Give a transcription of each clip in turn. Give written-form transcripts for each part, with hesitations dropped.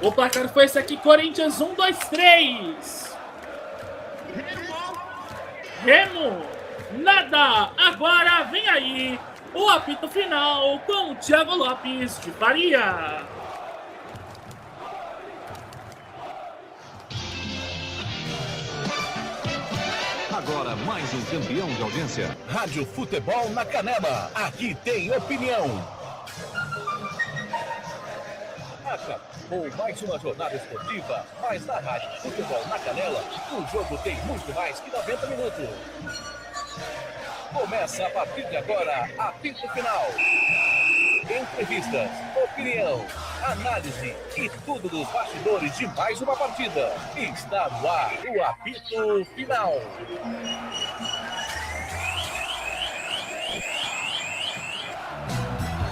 O placar foi esse aqui, Corinthians 1, 2, 3. Remo, nada. Agora vem aí o apito final com o Thiago Lopes de Faria. Agora mais um campeão de audiência. Rádio Futebol na Canela. Aqui tem opinião. Ou mais uma jornada esportiva, mas na Rádio Futebol na Canela, o jogo tem muito mais que 90 minutos. Começa a partir de agora, apito final. Entrevistas, opinião, análise e tudo dos bastidores de mais uma partida. Está no ar o apito final.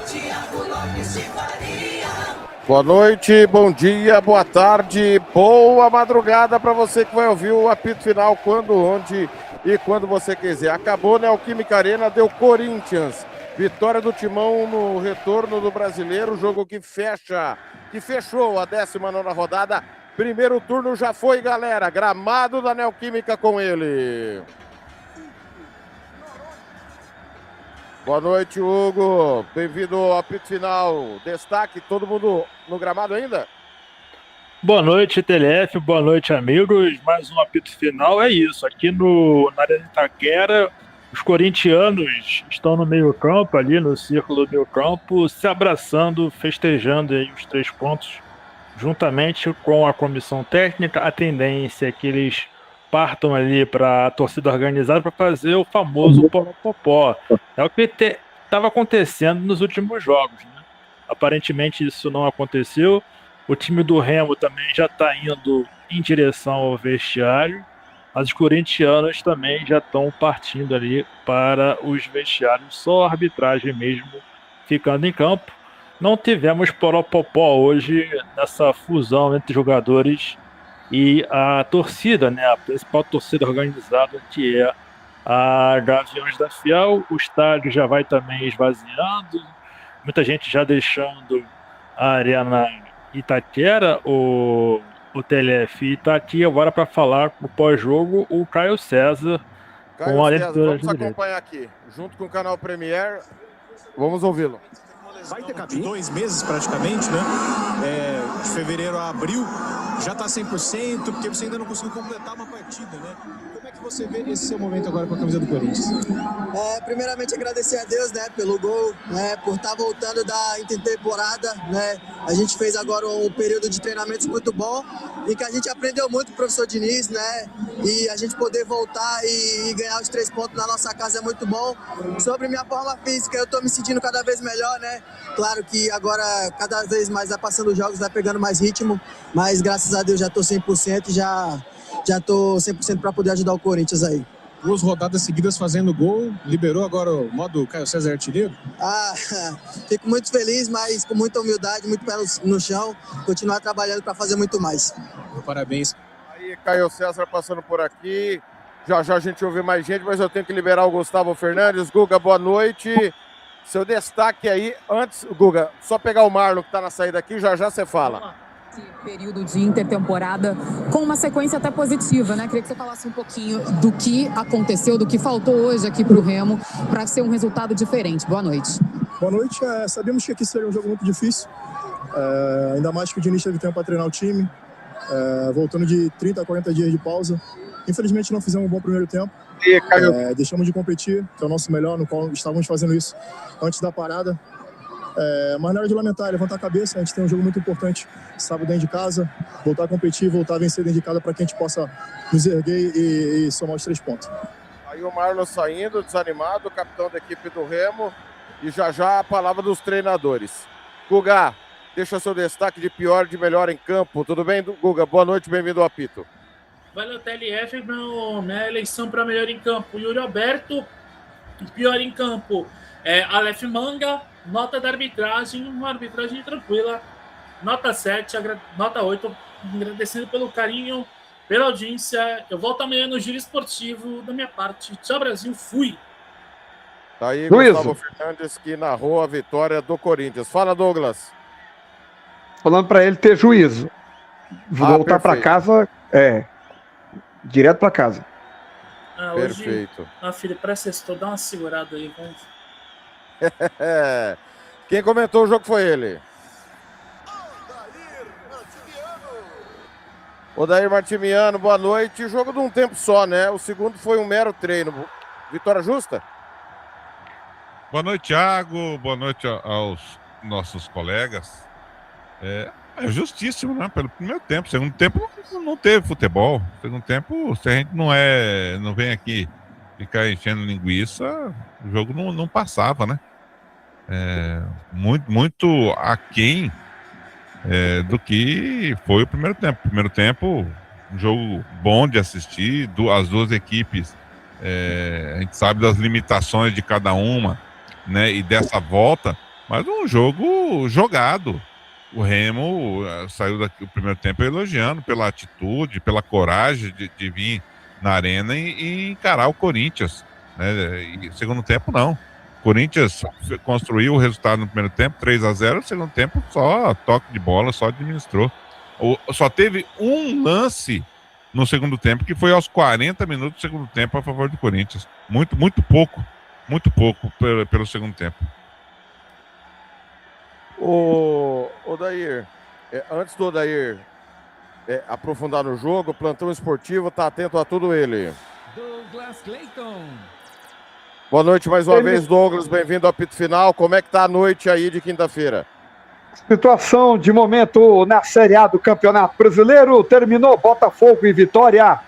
Thiago Lopes de Faria. Boa noite, bom dia, boa tarde, boa madrugada para você que vai ouvir o apito final quando, onde e quando você quiser. Acabou, Neoquímica Arena, deu Corinthians. Vitória do Timão no retorno do Brasileiro, jogo que fechou a 19ª rodada. Primeiro turno já foi, galera. Gramado da Neoquímica com ele. Boa noite, Hugo. Bem-vindo ao apito final. Destaque, todo mundo no gramado ainda? Boa noite, TLF. Boa noite, amigos. Mais um apito final. É isso. Aqui na Arena Itaquera, os corintianos estão no meio-campo, ali no círculo do meio-campo, se abraçando, festejando aí os 3 pontos, juntamente com a comissão técnica. A tendência é que eles partam ali para a torcida organizada para fazer o famoso popó. É o que estava acontecendo nos últimos jogos, né? Aparentemente isso não aconteceu. O time do Remo também já está indo em direção ao vestiário. As corintianas também já estão partindo ali para os vestiários. Só a arbitragem mesmo ficando em campo. Não tivemos poropopó hoje nessa fusão entre jogadores e a torcida, né? A principal torcida organizada, que é a Gaviões da Fiel. O estádio já vai também esvaziando, muita gente já deixando a Arena Itaquera. O TLF está aqui agora para falar o pós-jogo, o Caio César. Vamos acompanhar aqui, junto com o canal Premier, vamos ouvi-lo. Vai ter cabine? 2 meses praticamente, né? De fevereiro a abril, já está 100%, porque você ainda não conseguiu completar uma partida, né? Como é que você vê esse seu momento agora com a camisa do Corinthians? Primeiramente agradecer a Deus, né, pelo gol, né, por estar voltando da intertemporada, né? A gente fez agora um período de treinamentos muito bom e que a gente aprendeu muito com o professor Diniz, né? E a gente poder voltar e ganhar os 3 pontos na nossa casa é muito bom. Sobre minha forma física, eu estou me sentindo cada vez melhor, né? Claro que agora, cada vez mais vai passando os jogos, vai pegando mais ritmo, mas graças a Deus já estou 100% e já estou 100% para poder ajudar o Corinthians aí. 2 rodadas seguidas fazendo gol, liberou agora o modo Caio César artilheiro? Fico muito feliz, mas com muita humildade, muito pé no chão, continuar trabalhando para fazer muito mais. Parabéns. Aí, Caio César passando por aqui, já a gente ouve mais gente, mas eu tenho que liberar o Gustavo Fernandes. Guga, boa noite. Seu destaque aí, antes, Guga, só pegar o Marlon que está na saída aqui, já você fala. Esse período de intertemporada com uma sequência até positiva, né? Queria que você falasse um pouquinho do que aconteceu, do que faltou hoje aqui para o Remo, para ser um resultado diferente. Boa noite. Boa noite. Sabíamos que aqui seria um jogo muito difícil, ainda mais que o Diniz teve tempo para treinar o time, voltando de 30 a 40 dias de pausa. Infelizmente não fizemos um bom primeiro tempo. Deixamos de competir, que é o nosso melhor, no qual estávamos fazendo isso antes da parada. Mas na hora de lamentar, levantar a cabeça, a gente tem um jogo muito importante sábado dentro de casa, voltar a competir, voltar a vencer dentro de casa para que a gente possa nos erguer e somar os 3 pontos. Aí o Marlon saindo, desanimado, capitão da equipe do Remo, e já a palavra dos treinadores. Guga, deixa seu destaque de pior, de melhor em campo. Tudo bem, Guga? Boa noite, bem-vindo ao apito. Valeu, TLF, minha eleição para melhor em campo. Yuri Alberto, pior em campo. Aleph Manga, nota da arbitragem, uma arbitragem tranquila. Nota 7, nota 8, agradecendo pelo carinho, pela audiência. Eu volto amanhã no Giro Esportivo. Da minha parte, tchau Brasil, fui. Tá aí Gustavo Fernandes, que narrou a vitória do Corinthians. Fala, Douglas. falando para ele ter juízo. Voltar para casa, direto para casa. Hoje, Perfeito. filho, presta, dá uma segurada aí, vamos. Quem comentou o jogo foi ele. Odair Martimiano, boa noite. Jogo de um tempo só, né? O segundo foi um mero treino. Vitória justa? Boa noite, Thiago. Boa noite aos nossos colegas. É justíssimo, né? Pelo primeiro tempo. Segundo tempo não teve futebol. Segundo tempo, se a gente não vem aqui ficar enchendo linguiça, o jogo não passava, né? Muito aquém do que foi o primeiro tempo. Primeiro tempo, um jogo bom de assistir, as duas equipes, a gente sabe das limitações de cada uma, né, e dessa volta, mas um jogo jogado. O Remo saiu do primeiro tempo elogiando pela atitude, pela coragem de vir na arena e encarar o Corinthians, né? E segundo tempo não. Corinthians construiu o resultado no primeiro tempo, 3-0, no segundo tempo só toque de bola, só administrou. Só teve um lance no segundo tempo, que foi aos 40 minutos do segundo tempo a favor do Corinthians. Muito pouco pelo segundo tempo. Odair, antes do Odair aprofundar no jogo, o plantão esportivo está atento a tudo ele. Douglas Clayton. Boa noite mais uma vez, Douglas. Bem-vindo ao apito final. Como é que tá a noite aí de quinta-feira? Situação de momento na Série A do Campeonato Brasileiro. Terminou Botafogo e Vitória.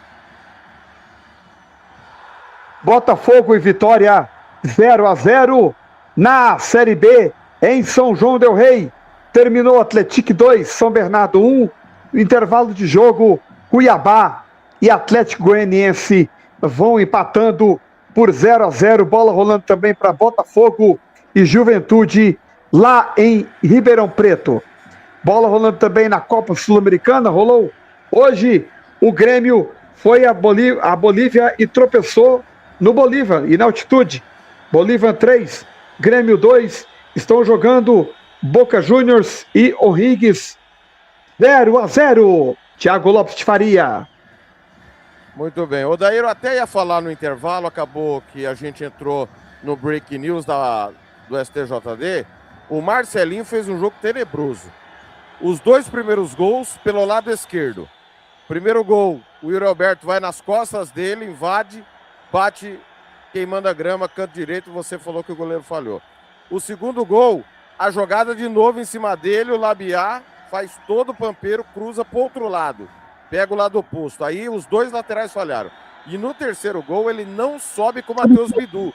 Botafogo e Vitória 0-0. Na Série B, em São João del Rei, terminou Atlético 2, São Bernardo 1. Intervalo de jogo, Cuiabá e Atlético Goianiense vão empatando por 0-0. Bola rolando também para Botafogo e Juventude lá em Ribeirão Preto. Bola rolando também na Copa Sul-Americana. Rolou hoje. O Grêmio foi a Bolívia e tropeçou no Bolívar e na altitude. Bolívar 3, Grêmio 2. Estão jogando Boca Juniors e O'Higgins 0-0. Thiago Lopes de Faria. Muito bem. Odair, eu até ia falar no intervalo, acabou que a gente entrou no Break News do STJD. O Marcelinho fez um jogo tenebroso. Os dois primeiros gols pelo lado esquerdo. Primeiro gol, o Yuri Alberto vai nas costas dele, invade, bate, queimando a grama, canto direito, você falou que o goleiro falhou. O segundo gol, a jogada de novo em cima dele, o Labiá faz todo o pampeiro, cruza para o outro lado. Pega o lado oposto. Aí os dois laterais falharam. E no terceiro gol, ele não sobe com o Matheus Bidu,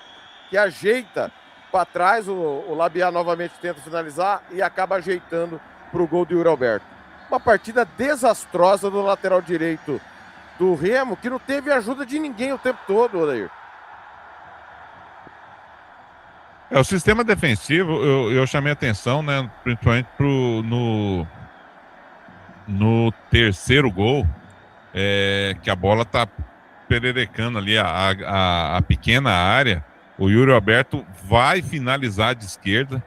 que ajeita para trás, o Labiá novamente tenta finalizar e acaba ajeitando para o gol do Yuri Alberto. Uma partida desastrosa do lateral direito do Remo, que não teve ajuda de ninguém o tempo todo, Odair. O sistema defensivo, eu chamei atenção, né, principalmente no terceiro gol, que a bola tá pererecando ali a pequena área. O Yuri Alberto vai finalizar de esquerda,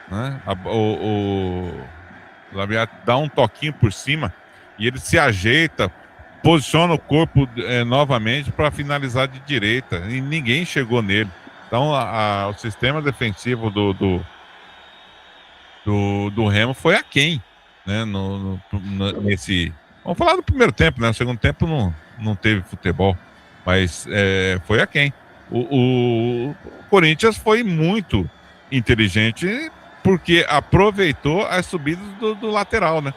né? O Labiat dá um toquinho por cima e ele se ajeita, posiciona o corpo novamente para finalizar de direita e ninguém chegou nele. Então o sistema defensivo do Remo foi aquém, né? Nesse, vamos falar do primeiro tempo, né? No segundo tempo não teve futebol, mas foi aquém. O Corinthians foi muito inteligente porque aproveitou as subidas do lateral, né?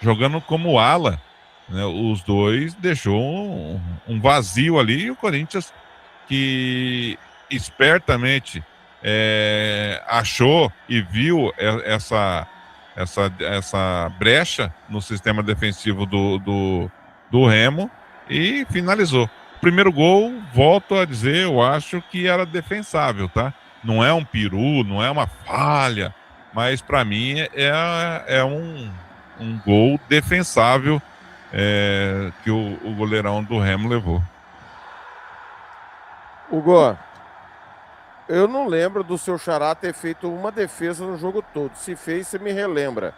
Jogando como ala, né? Os dois deixou um vazio ali e o Corinthians, que espertamente achou e viu essa brecha no sistema defensivo do Remo e finalizou. Primeiro gol, volto a dizer, eu acho que era defensável, tá? Não é um peru, não é uma falha, mas para mim é um gol defensável que o goleirão do Remo levou. Hugo, eu não lembro do seu xará ter feito uma defesa no jogo todo. Se fez, você me relembra.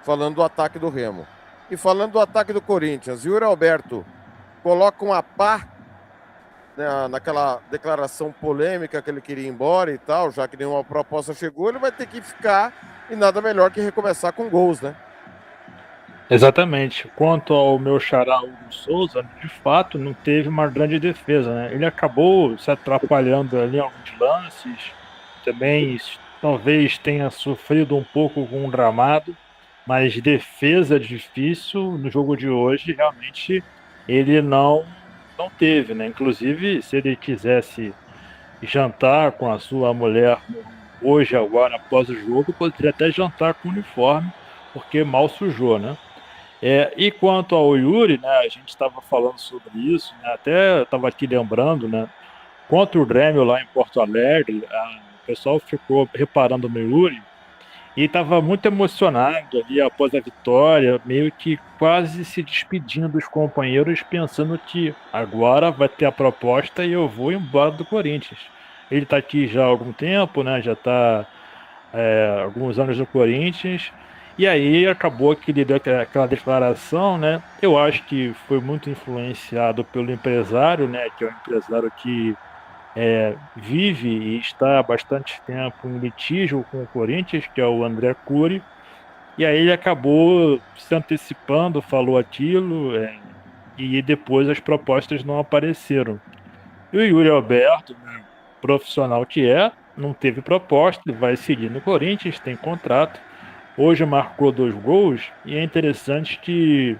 falando do ataque do Remo. E falando do ataque do Corinthians, Yuri Alberto coloca uma pá, né, naquela declaração polêmica que ele queria ir embora e tal, já que nenhuma proposta chegou, ele vai ter que ficar e nada melhor que recomeçar com gols, né? Exatamente. Quanto ao meu xará Hugo Souza, de fato não teve uma grande defesa, né? Ele acabou se atrapalhando ali em alguns lances, também talvez tenha sofrido um pouco com o gramado, mas defesa difícil no jogo de hoje realmente ele não teve, né? Inclusive, se ele quisesse jantar com a sua mulher hoje, agora, após o jogo, poderia até jantar com o uniforme, porque mal sujou, né? E quanto ao Yuri, né, a gente estava falando sobre isso, né, até estava aqui lembrando, né, contra o Grêmio lá em Porto Alegre, o pessoal ficou reparando no Yuri e estava muito emocionado ali após a vitória, meio que quase se despedindo dos companheiros, pensando que agora vai ter a proposta e eu vou embora do Corinthians. Ele está aqui já há algum tempo, né, já está alguns anos no Corinthians. E aí acabou que ele deu aquela declaração, né? Eu acho que foi muito influenciado pelo empresário, né? Que é um empresário que vive e está há bastante tempo em litígio com o Corinthians, que é o André Cury. E aí ele acabou se antecipando, falou aquilo, e depois as propostas não apareceram. E o Yuri Alberto, né, profissional que não teve proposta, ele vai seguir no Corinthians, tem contrato. Hoje marcou 2 gols e é interessante que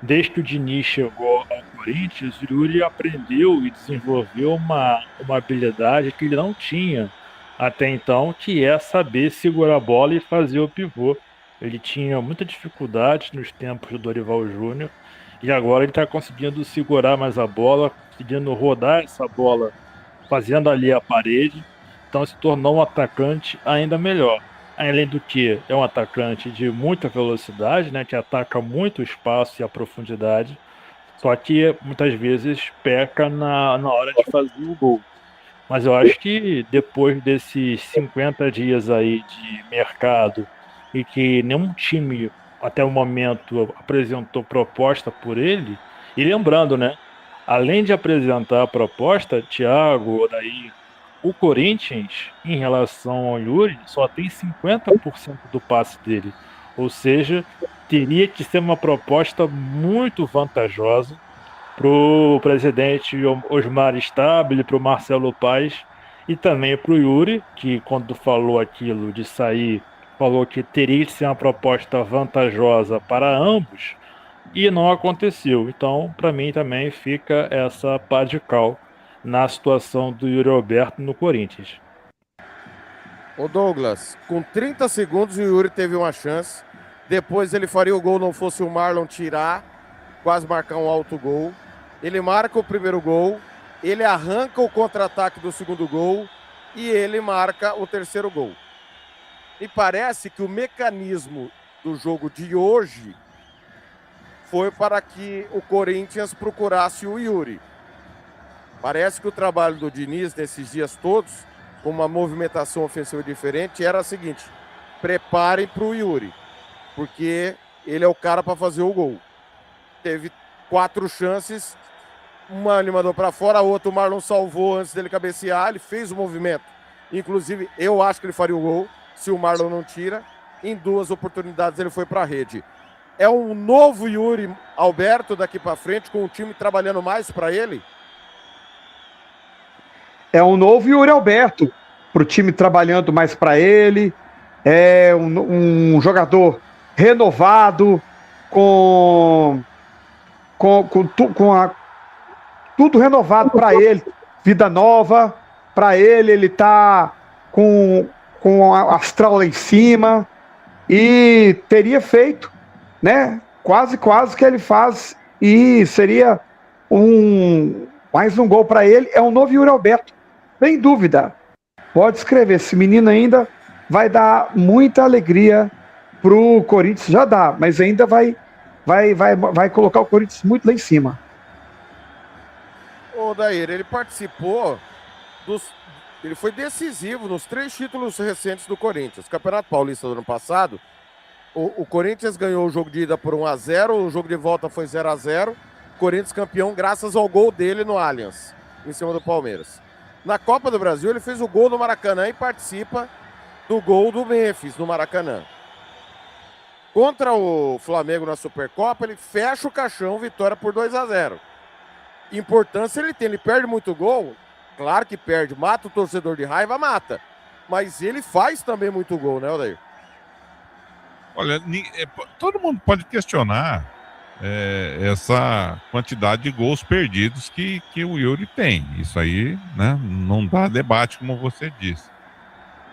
desde que o Diniz chegou ao Corinthians, o Yuri aprendeu e desenvolveu uma habilidade que ele não tinha até então, que é saber segurar a bola e fazer o pivô. Ele tinha muita dificuldade nos tempos do Dorival Júnior e agora ele está conseguindo segurar mais a bola, conseguindo rodar essa bola, fazendo ali a parede, então se tornou um atacante ainda melhor. Além do que é um atacante de muita velocidade, né, que ataca muito o espaço e a profundidade, só que muitas vezes peca na hora de fazer o gol. Mas eu acho que depois desses 50 dias aí de mercado e que nenhum time até o momento apresentou proposta por ele, e lembrando, né, além de apresentar a proposta, Thiago, Odair, o Corinthians, em relação ao Yuri, só tem 50% do passe dele. Ou seja, teria que ser uma proposta muito vantajosa para o presidente Osmar Stabile, para o Marcelo Paes e também para o Yuri, que quando falou aquilo de sair, falou que teria que ser uma proposta vantajosa para ambos e não aconteceu. Então, para mim também fica essa pá de cal na situação do Yuri Alberto no Corinthians. Ô Douglas, com 30 segundos o Yuri teve uma chance, depois ele faria o gol, não fosse o Marlon tirar, quase marcar um alto gol. Ele marca o primeiro gol, ele arranca o contra-ataque do segundo gol e ele marca o terceiro gol. E parece que o mecanismo do jogo de hoje foi para que o Corinthians procurasse o Yuri. Parece que o trabalho do Diniz nesses dias todos, com uma movimentação ofensiva diferente, era a seguinte: preparem para o Yuri, porque ele é o cara para fazer o gol. Teve 4 chances, uma ele mandou para fora, a outra o Marlon salvou antes dele cabecear, ele fez o movimento. Inclusive, eu acho que ele faria o gol, se o Marlon não tira. Em 2 oportunidades ele foi para a rede. É um novo Yuri Alberto daqui para frente, com o time trabalhando mais para ele? É um novo Yuri Alberto, para o time trabalhando mais para ele. É um jogador renovado, com tudo renovado para ele, vida nova para ele. Ele tá com a astral lá em cima e teria feito, né? Quase que ele faz e seria mais um gol para ele. É um novo Yuri Alberto. Sem dúvida, pode escrever, esse menino ainda vai dar muita alegria pro Corinthians, já dá, mas ainda vai colocar o Corinthians muito lá em cima. Ô Daír, ele participou ele foi decisivo nos 3 títulos recentes do Corinthians. Campeonato Paulista do ano passado, O Corinthians ganhou o jogo de ida por 1-0, o jogo de volta foi 0-0. Corinthians campeão graças ao gol dele no Allianz, em cima do Palmeiras. Na Copa do Brasil, ele fez o gol no Maracanã e participa do gol do Memphis no Maracanã. Contra o Flamengo na Supercopa, ele fecha o caixão, vitória por 2-0. Importância ele tem, ele perde muito gol, claro que perde, mata o torcedor de raiva, mata. Mas ele faz também muito gol, né, Odair? Olha, todo mundo pode questionar essa quantidade de gols perdidos que o Yuri tem. Isso aí, né, não dá debate, como você disse.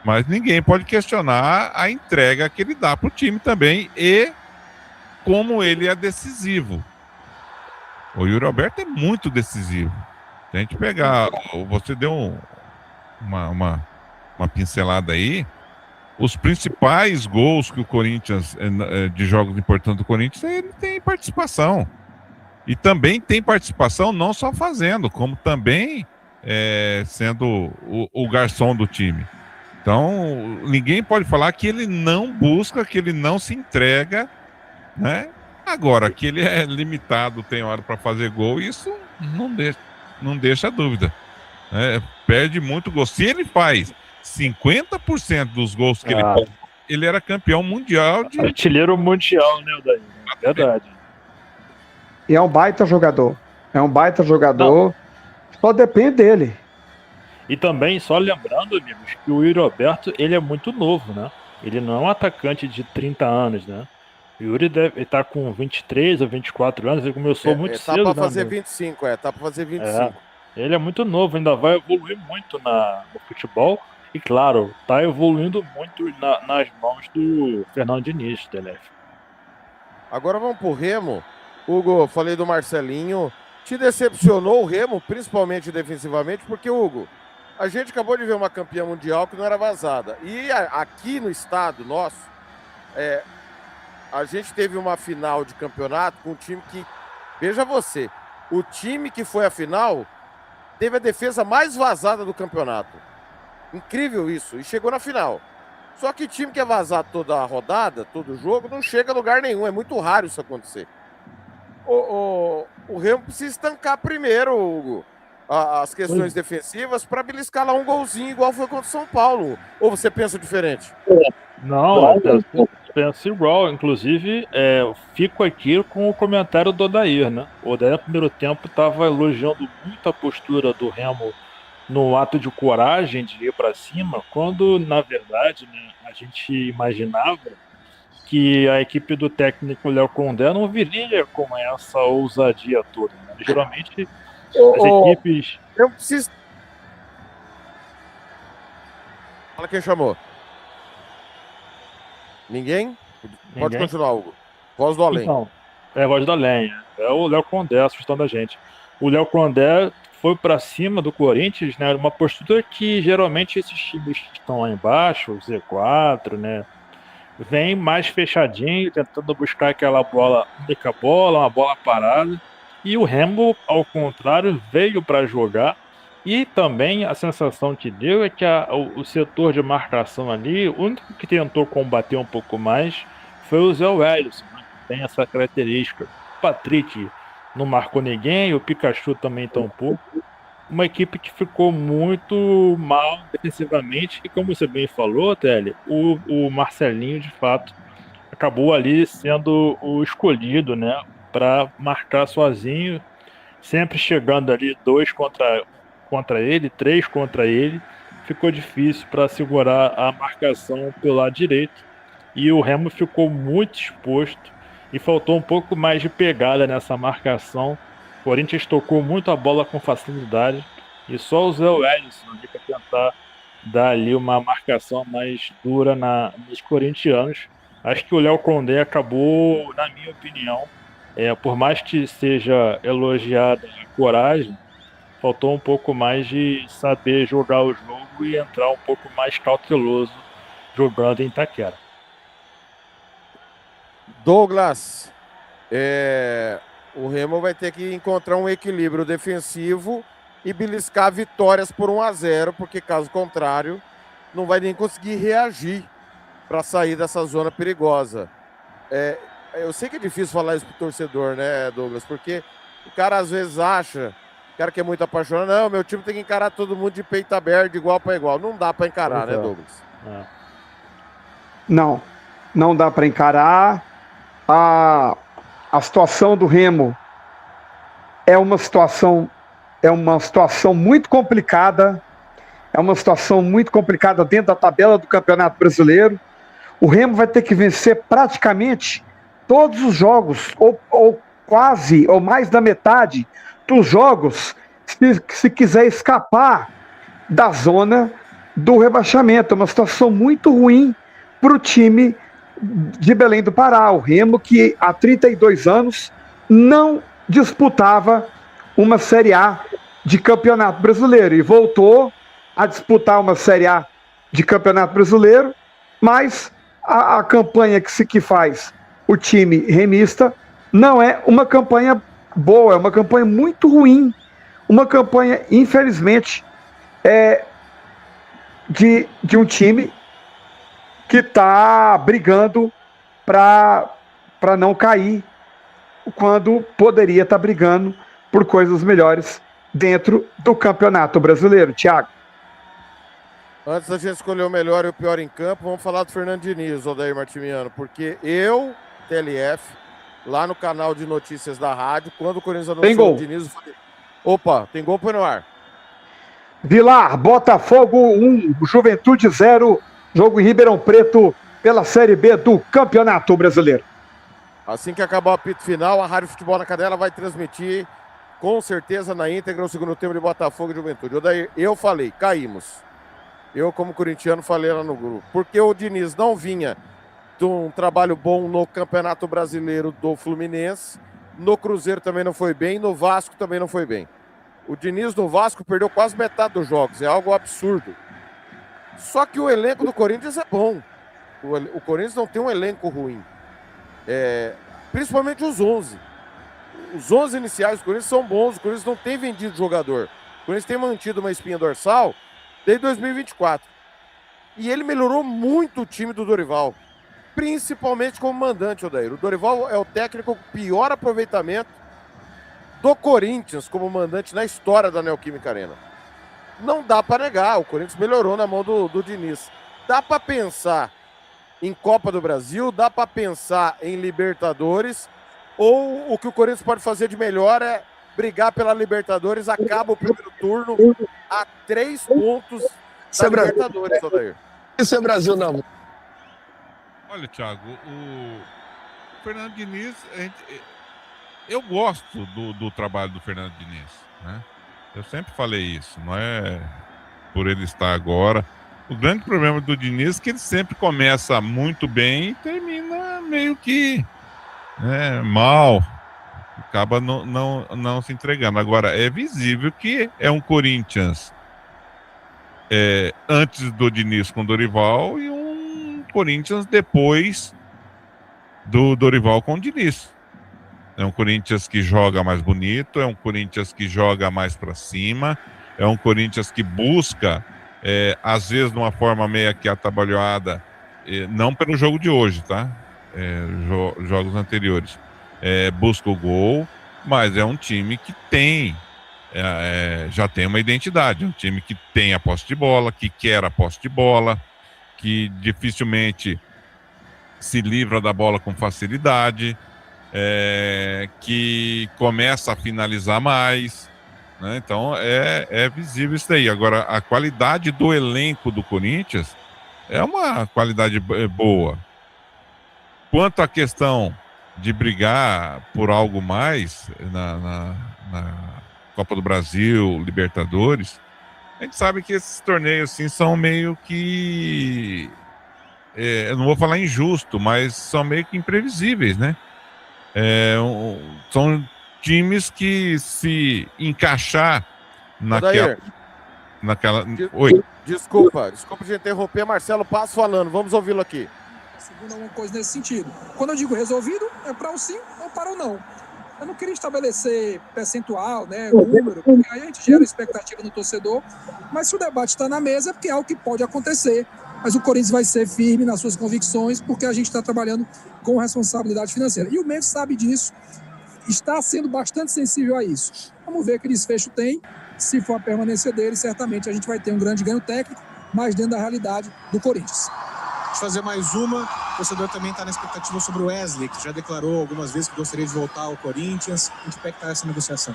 Mas ninguém pode questionar a entrega que ele dá para o time também e como ele é decisivo. O Yuri Alberto é muito decisivo. Se a gente pegar, você deu uma pincelada aí, os principais gols que o Corinthians, de jogos importantes do Corinthians, ele tem participação. E também tem participação não só fazendo, como também sendo o garçom do time. Então, ninguém pode falar que ele não busca, que ele não se entrega, né? Agora, que ele é limitado, tem hora para fazer gol, isso não deixa dúvida. Perde muito gol. Se ele faz 50% dos gols que ele faz, ele era campeão mundial de... Artilheiro mundial, né, Odair? Verdade. E é um baita jogador. Só depende dele. E também, só lembrando, amigos, que o Yuri Alberto, ele é muito novo, né? Ele não é um atacante de 30 anos, né? O Yuri deve estar com 23 ou 24 anos, ele começou muito cedo. Tá para fazer 25, tá para fazer 25. Ele é muito novo, ainda vai evoluir muito no futebol. E claro, tá evoluindo muito nas mãos do Fernando Diniz, Telef. Agora vamos pro Remo. Hugo, falei do Marcelinho. Te decepcionou o Remo, principalmente defensivamente, porque, Hugo, a gente acabou de ver uma campeã mundial que não era vazada. E aqui no estado nosso, a gente teve uma final de campeonato com um time que, veja você, o time que foi à final teve a defesa mais vazada do campeonato. Incrível isso, e chegou na final. Só que time que é vazado toda a rodada, todo jogo, não chega a lugar nenhum, é muito raro isso acontecer. O Remo precisa estancar primeiro, Hugo, as questões defensivas para beliscar lá um golzinho igual foi contra o São Paulo. Ou você pensa diferente? Não, eu penso igual. Inclusive, fico aqui com o comentário do Odair, né? O Odair no primeiro tempo estava elogiando muito a postura do Remo no ato de coragem de ir para cima, quando, na verdade, né, a gente imaginava que a equipe do técnico Léo Condé não viria com essa ousadia toda, né? Geralmente, as equipes... Eu preciso... Fala quem chamou. Ninguém? Pode continuar, Hugo. Voz do além. Então, voz do além. É o Léo Condé assustando a gente. O Léo Condé foi para cima do Corinthians, né? Uma postura que geralmente esses times que estão lá embaixo, o Z4, né? Vem mais fechadinho, tentando buscar aquela bola, única bola, uma bola parada. E o Remo, ao contrário, veio para jogar. E também a sensação que deu é que o setor de marcação ali, o único que tentou combater um pouco mais foi o Zé Wellison, né? Tem essa característica. O Patrick não marcou ninguém, o Pikachu também tampouco. Uma equipe que ficou muito mal defensivamente, e como você bem falou, Tele, o Marcelinho, de fato, acabou ali sendo o escolhido, né, para marcar sozinho, sempre chegando ali 2 contra ele, 3 contra ele. Ficou difícil para segurar a marcação pelo lado direito, e o Remo ficou muito exposto, e faltou um pouco mais de pegada nessa marcação. O Corinthians tocou muito a bola com facilidade e só o Zé Wellison ali para tentar dar ali uma marcação mais dura nos corintianos. Acho que o Léo Condé acabou, na minha opinião, por mais que seja elogiada a coragem, faltou um pouco mais de saber jogar o jogo e entrar um pouco mais cauteloso jogando em Itaquera. Douglas, o Remo vai ter que encontrar um equilíbrio defensivo e beliscar vitórias por 1-0, porque caso contrário, não vai nem conseguir reagir para sair dessa zona perigosa. eu sei que é difícil falar isso pro torcedor, né, Douglas? Porque o cara às vezes acha, o cara que é muito apaixonado, não, meu time tem que encarar todo mundo de peito aberto, de igual para igual. Não dá para encarar, né, Douglas? Não dá para encarar. A situação do Remo é uma situação muito complicada. É uma situação muito complicada dentro da tabela do Campeonato Brasileiro. O Remo vai ter que vencer praticamente todos os jogos, ou quase, ou mais da metade dos jogos, se quiser escapar da zona do rebaixamento. É uma situação muito ruim para o time de Belém do Pará. O Remo, que há 32 anos não disputava uma Série A de Campeonato Brasileiro e voltou a disputar uma Série A de Campeonato Brasileiro, mas a campanha que faz o time remista não é uma campanha boa, é uma campanha muito ruim, uma campanha, infelizmente, de um time que está brigando para não cair, quando poderia estar brigando por coisas melhores dentro do Campeonato Brasileiro. Thiago. Antes da gente escolher o melhor e o pior em campo, vamos falar do Fernando Diniz, Odair Martimiano, porque eu, TLF, lá no canal de notícias da rádio, quando o Corinthians anunciou o Diniz, eu falei, opa, tem gol, põe no ar. Vilar, Botafogo 1, Juventude 0, jogo em Ribeirão Preto pela Série B do Campeonato Brasileiro. Assim que acabar o apito final, a Rádio Futebol na Canela vai transmitir, com certeza, na íntegra, o segundo tempo de Botafogo e Juventude. Odair, eu falei, caímos. Eu, como corintiano, falei lá no grupo. Porque o Diniz não vinha de um trabalho bom no Campeonato Brasileiro do Fluminense. No Cruzeiro também não foi bem. No Vasco também não foi bem. O Diniz no Vasco perdeu quase metade dos jogos. É algo absurdo. Só que o elenco do Corinthians é bom. O Corinthians não tem um elenco ruim. Principalmente os 11. Os 11 iniciais do Corinthians são bons. O Corinthians não tem vendido jogador. O Corinthians tem mantido uma espinha dorsal desde 2024. E ele melhorou muito o time do Dorival, principalmente como mandante, Odair. O Dorival é o técnico com pior aproveitamento do Corinthians como mandante na história da Neoquímica Arena. Não dá para negar, o Corinthians melhorou na mão do Diniz. Dá para pensar em Copa do Brasil, dá para pensar em Libertadores, ou o que o Corinthians pode fazer de melhor é brigar pela Libertadores, acaba o primeiro turno a 3 pontos da Libertadores, Odair. Isso é Brasil, não. Olha, Thiago, o Fernando Diniz, eu gosto do trabalho do Fernando Diniz, né? Eu sempre falei isso, não é por ele estar agora. O grande problema do Diniz é que ele sempre começa muito bem e termina meio que mal. Acaba não se entregando. Agora, é visível que é um Corinthians antes do Diniz com o Dorival e um Corinthians depois do Dorival com o Diniz. É um Corinthians que joga mais bonito, é um Corinthians que joga mais para cima, é um Corinthians que busca, às vezes de uma forma meio que atabalhoada, não pelo jogo de hoje, tá? Jogos anteriores. Busca o gol, mas é um time que já tem uma identidade, é um time que tem a posse de bola, que quer a posse de bola, que dificilmente se livra da bola com facilidade, que começa a finalizar mais, né? Então é visível isso daí. Agora, a qualidade do elenco do Corinthians é uma qualidade boa. Quanto à questão de brigar por algo mais na Copa do Brasil, Libertadores, a gente sabe que esses torneios assim, são meio que, eu não vou falar injusto, mas são meio que imprevisíveis, né? São times que se encaixar naquela... Oi. Desculpa de interromper, Marcelo Passo falando, vamos ouvi-lo aqui. Segunda, uma coisa nesse sentido. Quando eu digo resolvido, é para o sim ou para o não. Eu não queria estabelecer percentual, né, número, porque aí a gente gera expectativa no torcedor, mas se o debate está na mesa é porque é algo que pode acontecer mas o Corinthians vai ser firme nas suas convicções, porque a gente está trabalhando com responsabilidade financeira. E o Memphis sabe disso, está sendo bastante sensível a isso. Vamos ver que desfecho tem. Se for a permanência dele, certamente a gente vai ter um grande ganho técnico, mas dentro da realidade do Corinthians. Deixa eu fazer mais uma. O torcedor também está na expectativa sobre o Wesley, que já declarou algumas vezes que gostaria de voltar ao Corinthians. Em que pé que está essa negociação?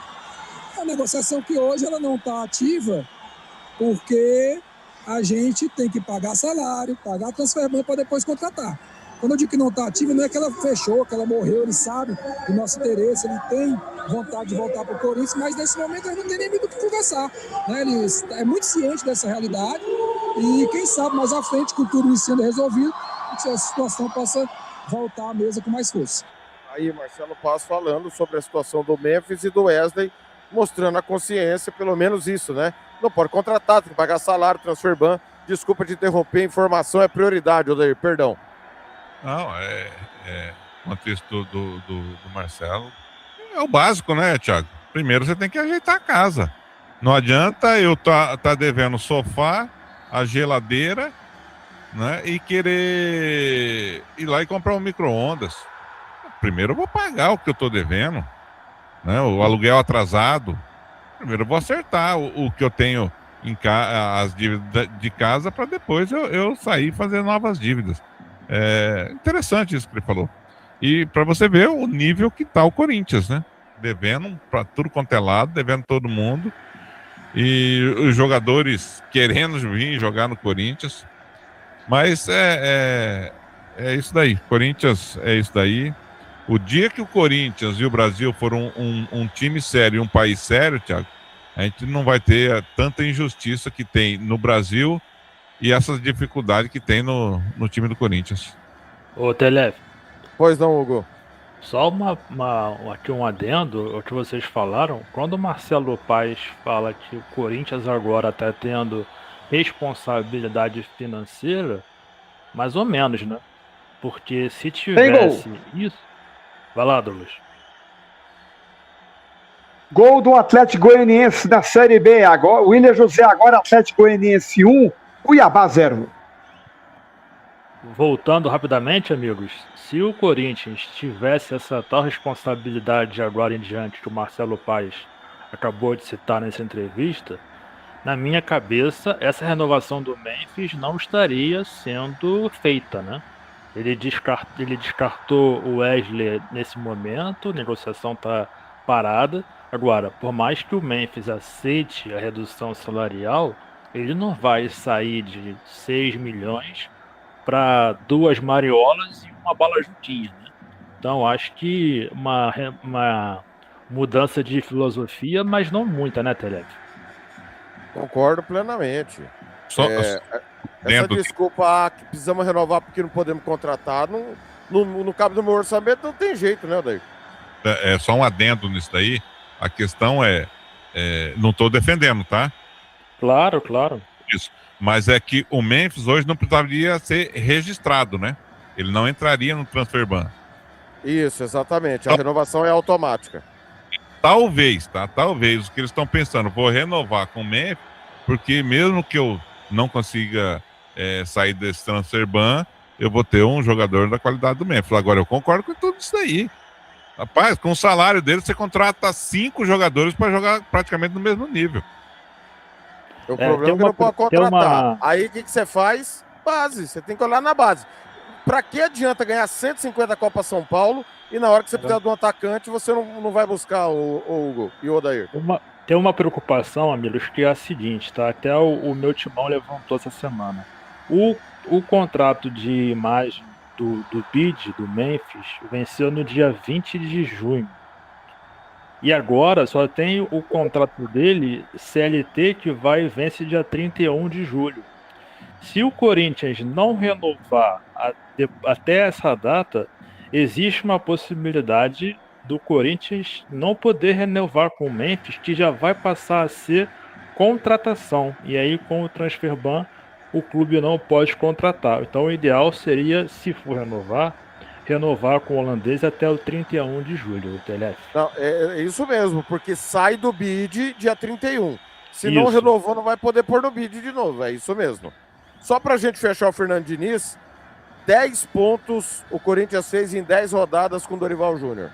A negociação que hoje ela não está ativa, porque a gente tem que pagar salário, pagar transferência para depois contratar. Quando eu digo que não está ativa, não é que ela fechou, que ela morreu, ele sabe do nosso interesse, ele tem vontade de voltar para o Corinthians, mas nesse momento ele não tem nem muito o que conversar. Né? Ele é muito ciente dessa realidade e quem sabe mais à frente, com tudo isso sendo resolvido, a situação possa voltar à mesa com mais força. Aí, Marcelo Paz falando sobre a situação do Memphis e do Wesley, mostrando a consciência, pelo menos isso, né? Não pode contratar, tem que pagar salário, transferban. Desculpa te interromper, informação é prioridade, Odair, perdão. Não, o contexto do Marcelo é o básico, né, Thiago? Primeiro você tem que ajeitar a casa. Não adianta eu tá devendo o sofá, a geladeira, né, e querer ir lá e comprar um micro-ondas. Primeiro eu vou pagar o que eu tô devendo, né, o aluguel atrasado. Primeiro eu vou acertar o que eu tenho as dívidas de casa para depois eu sair e fazer novas dívidas. É interessante isso que ele falou. E para você ver o nível que tá o Corinthians, né? Devendo para tudo quanto é lado, devendo todo mundo. E os jogadores querendo vir jogar no Corinthians. Mas é isso daí. Corinthians é isso daí. O dia que o Corinthians e o Brasil foram um time sério e um país sério, Thiago, a gente não vai ter tanta injustiça que tem no Brasil e essas dificuldades que tem no time do Corinthians. Ô, Telef. Pois não, Hugo. Só aqui um adendo ao que vocês falaram. Quando o Marcelo Paes fala que o Corinthians agora está tendo responsabilidade financeira, mais ou menos, né? Porque se tivesse isso... Vai lá, Douglas. Gol do Atlético Goianiense na Série B. Agora, William José, agora Atlético Goianiense 1, Cuiabá 0. Voltando rapidamente, amigos, se o Corinthians tivesse essa tal responsabilidade agora em diante que o Marcelo Paes acabou de citar nessa entrevista, na minha cabeça, essa renovação do Memphis não estaria sendo feita, né? Ele descartou o Wesley nesse momento, a negociação está parada. Agora, por mais que o Memphis aceite a redução salarial, ele não vai sair de 6 milhões para 2 mariolas e uma bala juntinha, né? Então, acho que uma mudança de filosofia, mas não muita, né, Telef? Concordo plenamente. Essa desculpa que precisamos renovar porque não podemos contratar, no cabe do meu orçamento, não tem jeito, né, Odair? É só um adendo nisso daí. A questão não estou defendendo, tá? Claro. Isso. Mas é que o Memphis hoje não precisaria ser registrado, né? Ele não entraria no transferban. Isso, exatamente. A renovação é automática. Talvez, tá? Talvez o que eles estão pensando, vou renovar com o Memphis, porque mesmo que eu não consiga sair desse transferban, eu vou ter um jogador da qualidade do Memphis. Agora, eu concordo com tudo isso aí. Rapaz, com o salário dele, você contrata 5 jogadores para jogar praticamente no mesmo nível. O problema é que não pode contratar. Aí, o que você faz? Base. Você tem que olhar na base. Pra que adianta ganhar 150 Copa São Paulo e na hora que você precisar de um atacante, você não vai buscar o Hugo e o Odair? Tem uma preocupação, amigos, que é a seguinte, tá? Até o meu timão levantou essa semana. O contrato de imagem do bid do Memphis venceu no dia 20 de junho. E agora só tem o contrato dele, CLT, que vai e vence dia 31 de julho. Se o Corinthians não renovar até essa data, existe uma possibilidade do Corinthians não poder renovar com o Memphis, que já vai passar a ser contratação. E aí, com o transferban, o clube não pode contratar. Então, o ideal seria, se for renovar com o holandês até o 31 de julho, o Telef. Não, é isso mesmo, porque sai do bid dia 31. Se não renovou, não vai poder pôr no bid de novo, é isso mesmo. Só pra gente fechar o Fernando Diniz, 10 pontos o Corinthians fez em 10 rodadas com o Dorival Júnior.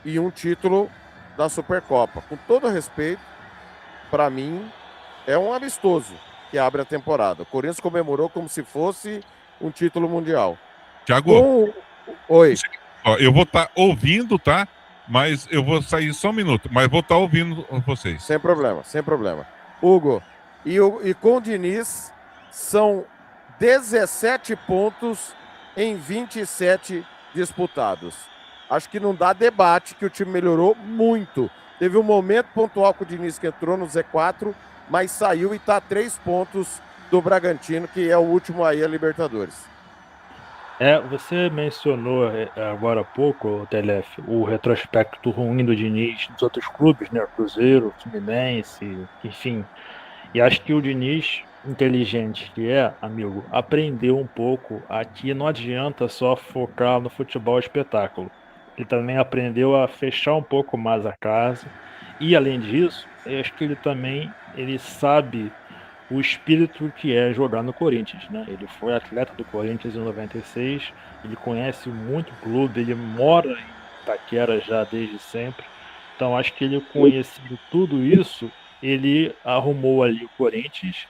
E um título da Supercopa. Com todo respeito, pra mim, é um amistoso que abre a temporada. O Corinthians comemorou como se fosse um título mundial. Thiago, Oi. Ó, eu vou estar ouvindo, tá? Mas eu vou sair só um minuto, mas vou estar ouvindo vocês. Sem problema, sem problema. Hugo, e com o Diniz, são 17 pontos em 27 disputados. Acho que não dá debate que o time melhorou muito. Teve um momento pontual com o Diniz que entrou no Z4, mas saiu e está a 3 pontos do Bragantino, que é o último aí a Libertadores. Você mencionou agora há pouco, Telef, o retrospecto ruim do Diniz dos outros clubes, né? Cruzeiro, Fluminense, enfim. E acho que o Diniz, inteligente que é, amigo, aprendeu um pouco aqui. Não adianta só focar no futebol espetáculo. Ele também aprendeu a fechar um pouco mais a casa. E, além disso, eu acho que ele sabe o espírito que é jogar no Corinthians, né? Ele foi atleta do Corinthians em 96, ele conhece muito o clube, ele mora em Itaquera já desde sempre. Então acho que ele, conhecendo tudo isso, ele arrumou ali o Corinthians,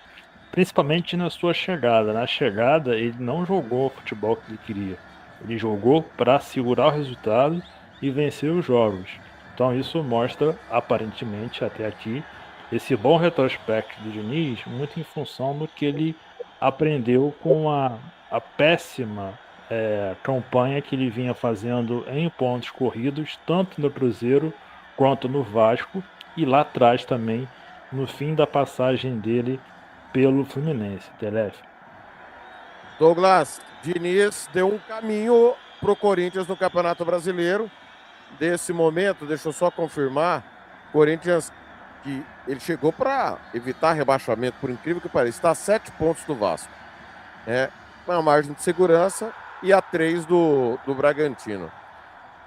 principalmente na sua chegada. Na chegada, ele não jogou o futebol que ele queria. Ele jogou para segurar o resultado e vencer os jogos. Então isso mostra, aparentemente, até aqui, esse bom retrospecto do Diniz, muito em função do que ele aprendeu com a péssima campanha que ele vinha fazendo em pontos corridos, tanto no Cruzeiro quanto no Vasco, e lá atrás também, no fim da passagem dele pelo Fluminense. Telef. Douglas, Diniz deu um caminho para o Corinthians no Campeonato Brasileiro. Desse momento, deixa eu só confirmar, Corinthians, que ele chegou para evitar rebaixamento, por incrível que pareça, está a 7 pontos do Vasco. Uma margem de segurança e a 3 do Bragantino.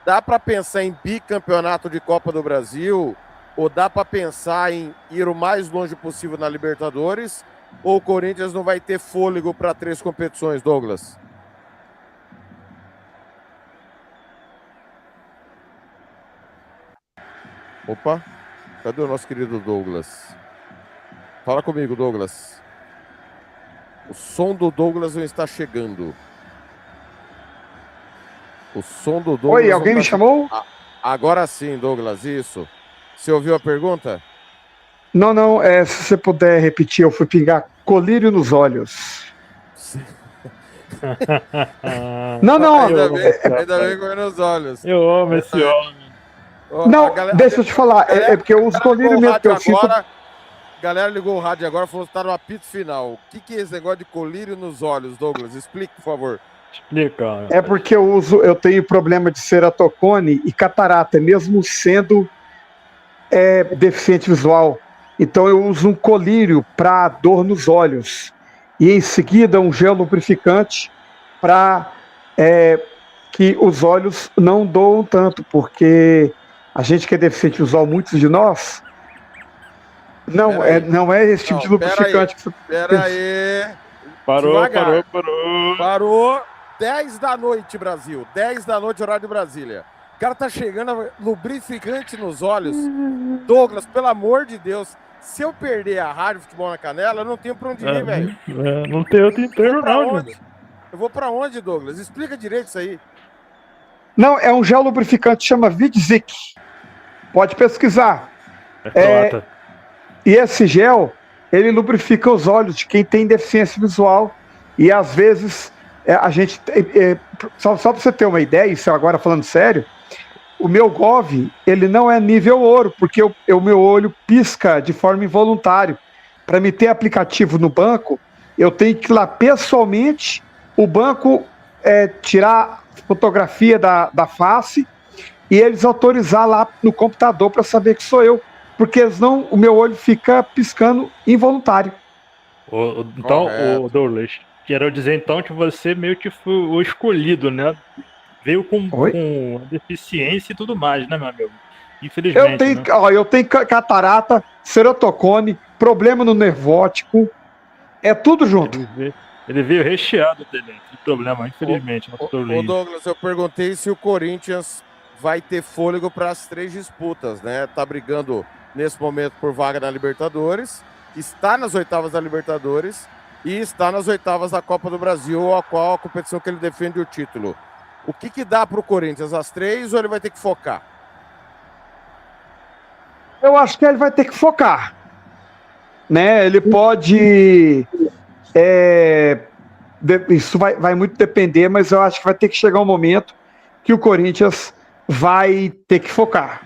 Dá para pensar em bicampeonato de Copa do Brasil ou dá para pensar em ir o mais longe possível na Libertadores ou o Corinthians não vai ter fôlego para 3 competições, Douglas? Opa! Cadê o nosso querido Douglas? Fala comigo, Douglas. O som do Douglas não está chegando. O som do Douglas... Oi, alguém me chamou? Agora sim, Douglas, isso. Você ouviu a pergunta? Não, se você puder repetir, eu fui pingar colírio nos olhos. Não. Ainda bem com nos olhos. Eu amo esse homem. Não, deixa eu te falar, é porque eu uso colírio mesmo, que eu sinto... A galera ligou o rádio agora e falou que está no apito final. O que é esse negócio de colírio nos olhos, Douglas? Explique, por favor. Explica. É porque eu tenho problema de ceratocone e catarata, mesmo sendo deficiente visual. Então eu uso um colírio para dor nos olhos. E em seguida um gel lubrificante para que os olhos não doam tanto, porque a gente que é deficiente visual, muitos de nós, não é esse tipo de lubrificante. Pera aí. Parou. 10 da noite, Brasil. 10 da noite, horário de Brasília. O cara tá chegando, lubrificante nos olhos. Douglas, pelo amor de Deus, se eu perder a Rádio Futebol na Canela, eu não tenho pra onde ir, velho. Não tem outro emprego, não, gente. Eu vou pra onde, Douglas? Explica direito isso aí. Não, é um gel lubrificante, chama Vidzik. Pode pesquisar. E esse gel, ele lubrifica os olhos de quem tem deficiência visual. E às vezes, a gente... só para você ter uma ideia, isso agora falando sério, o meu Gov, ele não é nível ouro, porque o meu olho pisca de forma involuntária. Para me ter aplicativo no banco, eu tenho que ir lá pessoalmente, o banco tirar fotografia da face e eles autorizar lá no computador para saber que sou eu, porque senão o meu olho fica piscando involuntário. Então, Douglas, quero dizer então que você meio que foi o escolhido, né? Veio com deficiência e tudo mais, né, meu amigo? Infelizmente. Eu tenho catarata, ceratocone, problema no nervo óptico, É tudo junto. Ele veio recheado dele, de problema, infelizmente. Ô Douglas, eu perguntei se o Corinthians vai ter fôlego para as 3 disputas, né? Tá brigando nesse momento por vaga na Libertadores, está nas oitavas da Libertadores e está nas oitavas da Copa do Brasil, a qual a competição que ele defende o título. O que dá para o Corinthians? As 3 ou ele vai ter que focar? Eu acho que ele vai ter que focar, né? Ele pode... isso vai muito depender, mas eu acho que vai ter que chegar um momento que o Corinthians vai ter que focar.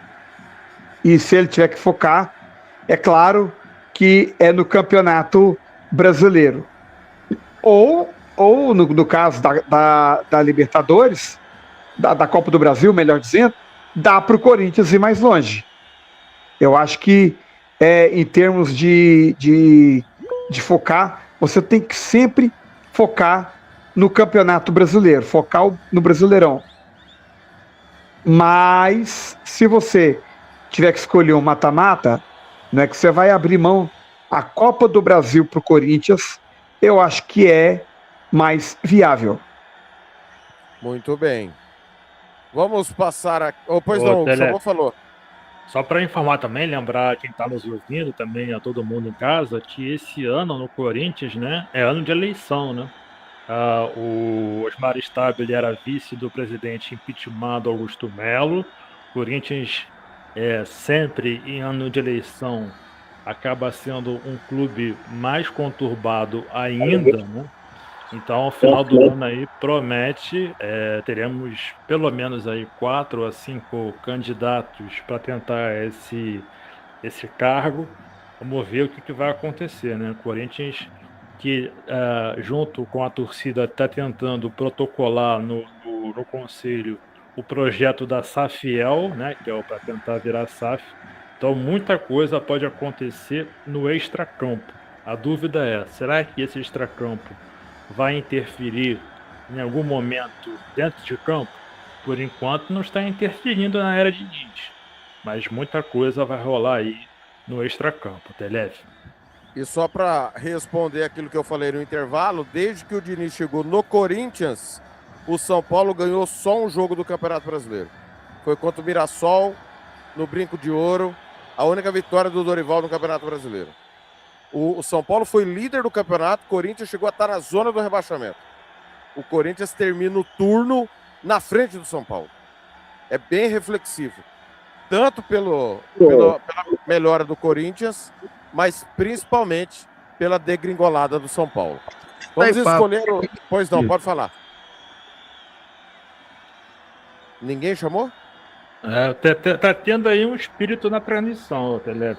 E se ele tiver que focar, é claro que é no Campeonato Brasileiro. Ou no caso da Libertadores, da Copa do Brasil, melhor dizendo, dá para o Corinthians ir mais longe. Eu acho que em termos de focar, você tem que sempre focar no Campeonato Brasileiro, focar no Brasileirão. Mas, se você tiver que escolher um mata-mata, não é que você vai abrir mão a Copa do Brasil para o Corinthians, eu acho que é mais viável. Muito bem. Vamos passar a... Pois não, o Samuel falou. Só para informar também, lembrar quem está nos ouvindo também, a todo mundo em casa, que esse ano no Corinthians, né, é ano de eleição, né? O Osmar Stabile era vice do presidente impeachmentado Augusto Melo. Corinthians, sempre em ano de eleição, acaba sendo um clube mais conturbado ainda, né? Então, ao final do ano aí, promete, teremos pelo menos aí 4 a 5 candidatos para tentar esse cargo. Vamos ver o que vai acontecer, né? O Corinthians, que junto com a torcida está tentando protocolar no conselho o projeto da Safiel, né? Que é para tentar virar SAF. Então, muita coisa pode acontecer no extracampo. A dúvida é, será que esse extracampo vai interferir em algum momento dentro de campo? Por enquanto não está interferindo na era de Diniz, mas muita coisa vai rolar aí no extracampo, Telef. E só para responder aquilo que eu falei no intervalo, desde que o Diniz chegou no Corinthians, o São Paulo ganhou só um jogo do Campeonato Brasileiro. Foi contra o Mirassol, no Brinco de Ouro, a única vitória do Dorival no Campeonato Brasileiro. O São Paulo foi líder do campeonato, o Corinthians chegou a estar na zona do rebaixamento. O Corinthians termina o turno na frente do São Paulo. É bem reflexivo. Tanto pela melhora do Corinthians, mas principalmente pela degringolada do São Paulo. Vamos escolher o... Pois não, pode falar. Ninguém chamou? Tá tendo aí um espírito na transmissão, Telef.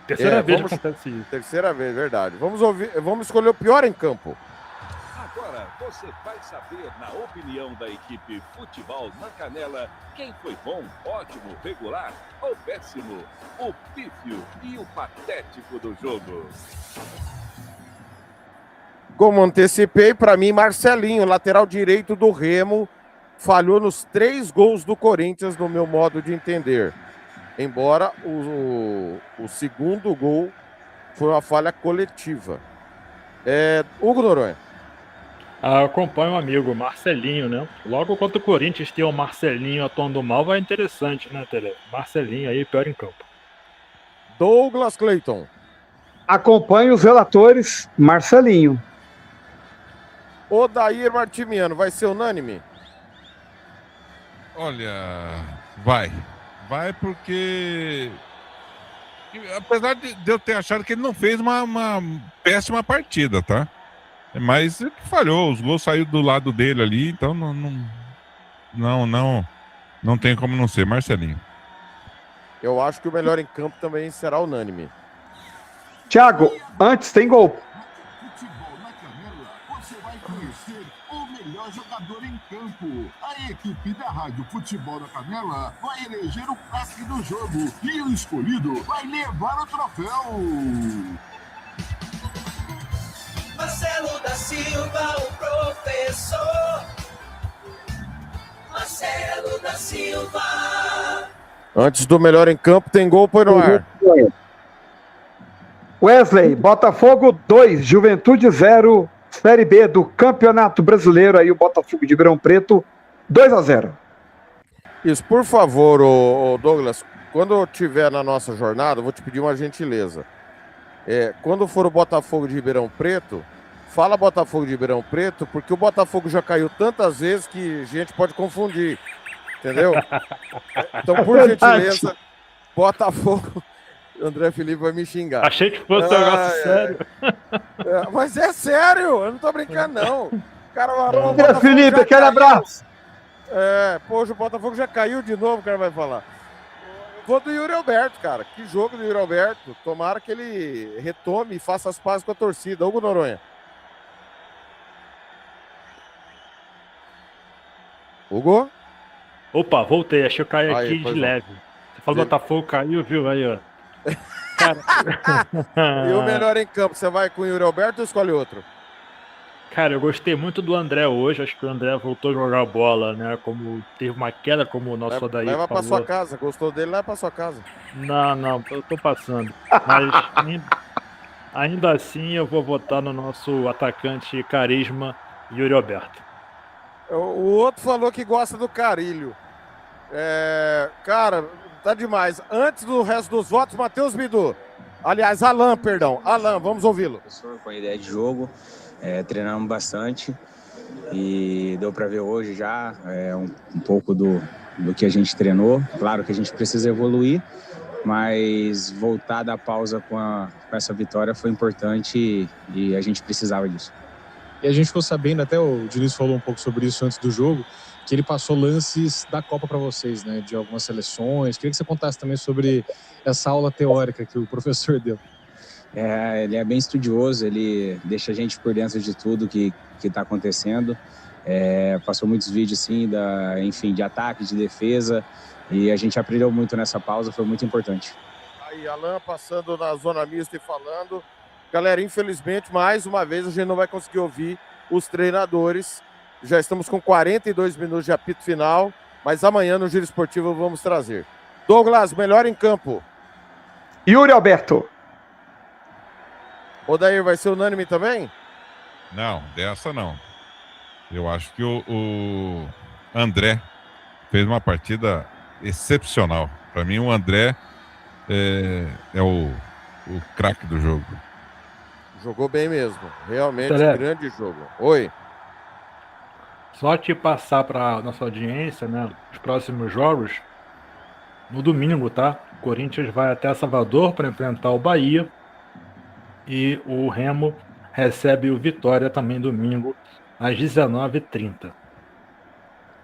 Terceira vez que acontece isso. Terceira vez, verdade. Vamos escolher o pior em campo. Agora você vai saber, na opinião da equipe Futebol na Canela, quem foi bom, ótimo, regular ou péssimo, o pífio e o patético do jogo. Como antecipei, para mim, Marcelinho, lateral direito do Remo, falhou nos 3 gols do Corinthians, no meu modo de entender. Embora o segundo gol foi uma falha coletiva. Hugo Noronha. Acompanha um amigo, Marcelinho, né? Logo quando o Corinthians tem o Marcelinho atuando mal, vai interessante, né, Tele? Marcelinho aí, pior em campo. Douglas Clayton. Acompanha os relatores, Marcelinho. Odair Martimiano, vai ser unânime? Olha, vai porque, apesar de eu ter achado que ele não fez uma péssima partida, tá? Mas ele falhou, os gols saíram do lado dele ali, então não tem como não ser. Marcelinho. Eu acho que o melhor em campo também será unânime. Thiago, antes tem gol. Futebol na Canela, você vai conhecer o melhor jogador em campo. A equipe da Rádio Futebol na Canela vai eleger o craque do jogo e o escolhido vai levar o troféu. Marcelo da Silva, o professor. Marcelo da Silva. Antes do melhor em campo, tem gol, põe no ar. Wesley, Botafogo 2, Juventude 0, Série B do Campeonato Brasileiro, aí o Botafogo de Ribeirão Preto, 2-0. Isso, por favor, ô Douglas, quando eu estiver na nossa jornada, eu vou te pedir uma gentileza. Quando for o Botafogo de Ribeirão Preto, fala Botafogo de Ribeirão Preto, porque o Botafogo já caiu tantas vezes que a gente pode confundir, entendeu? Então, por gentileza, Botafogo... André Felipe vai me xingar. Achei que fosse um negócio sério. Mas é sério, eu não tô brincando, não. O cara falou, André Felipe, aquele abraço. Poxa, o Botafogo já caiu de novo, o cara vai falar. Vou do Yuri Alberto, cara. Que jogo do Yuri Alberto. Tomara que ele retome e faça as pazes com a torcida. Hugo Noronha. Hugo? Opa, voltei. Achei que eu caí aqui de pois leve. Você falou Botafogo, caiu, viu? Aí, ó. Cara... E o melhor em campo, você vai com o Yuri Alberto ou escolhe outro? Cara, eu gostei muito do André hoje. Acho que o André voltou a jogar bola, né? Como teve uma queda, como o nosso Odair falou. Leva pra falou. sua casa. Gostou dele, leva pra sua casa. Não, eu tô passando. Mas ainda assim eu vou votar no nosso atacante carisma, Yuri Alberto. O outro falou que gosta do Carilho. Cara, tá demais. Antes do resto dos votos, Matheus Bidu. Aliás, Alan, vamos ouvi-lo. Professor, com a ideia de jogo, treinamos bastante e deu para ver hoje já um pouco do que a gente treinou. Claro que a gente precisa evoluir, mas voltar da pausa com essa vitória foi importante e a gente precisava disso. E a gente ficou sabendo, até o Diniz falou um pouco sobre isso antes do jogo, que ele passou lances da Copa para vocês, né, de algumas seleções. Queria que você contasse também sobre essa aula teórica que o professor deu. Ele é bem estudioso, ele deixa a gente por dentro de tudo que está acontecendo. Passou muitos vídeos assim, de ataque, de defesa, e a gente aprendeu muito nessa pausa, foi muito importante. Aí, Alan passando na zona mista e falando. Galera, infelizmente, mais uma vez a gente não vai conseguir ouvir os treinadores. Já estamos com 42 minutos de apito final, mas amanhã no Giro Esportivo vamos trazer. Douglas, melhor em campo. Yuri Alberto. Odair, vai ser unânime também? Não, dessa não. Eu acho que o André fez uma partida excepcional. Para mim, o André é o craque do jogo. Jogou bem mesmo. Realmente, grande jogo. Oi. Só te passar para nossa audiência, né? Os próximos jogos. No domingo, tá? O Corinthians vai até Salvador para enfrentar o Bahia. E o Remo recebe o Vitória também domingo, às 19h30.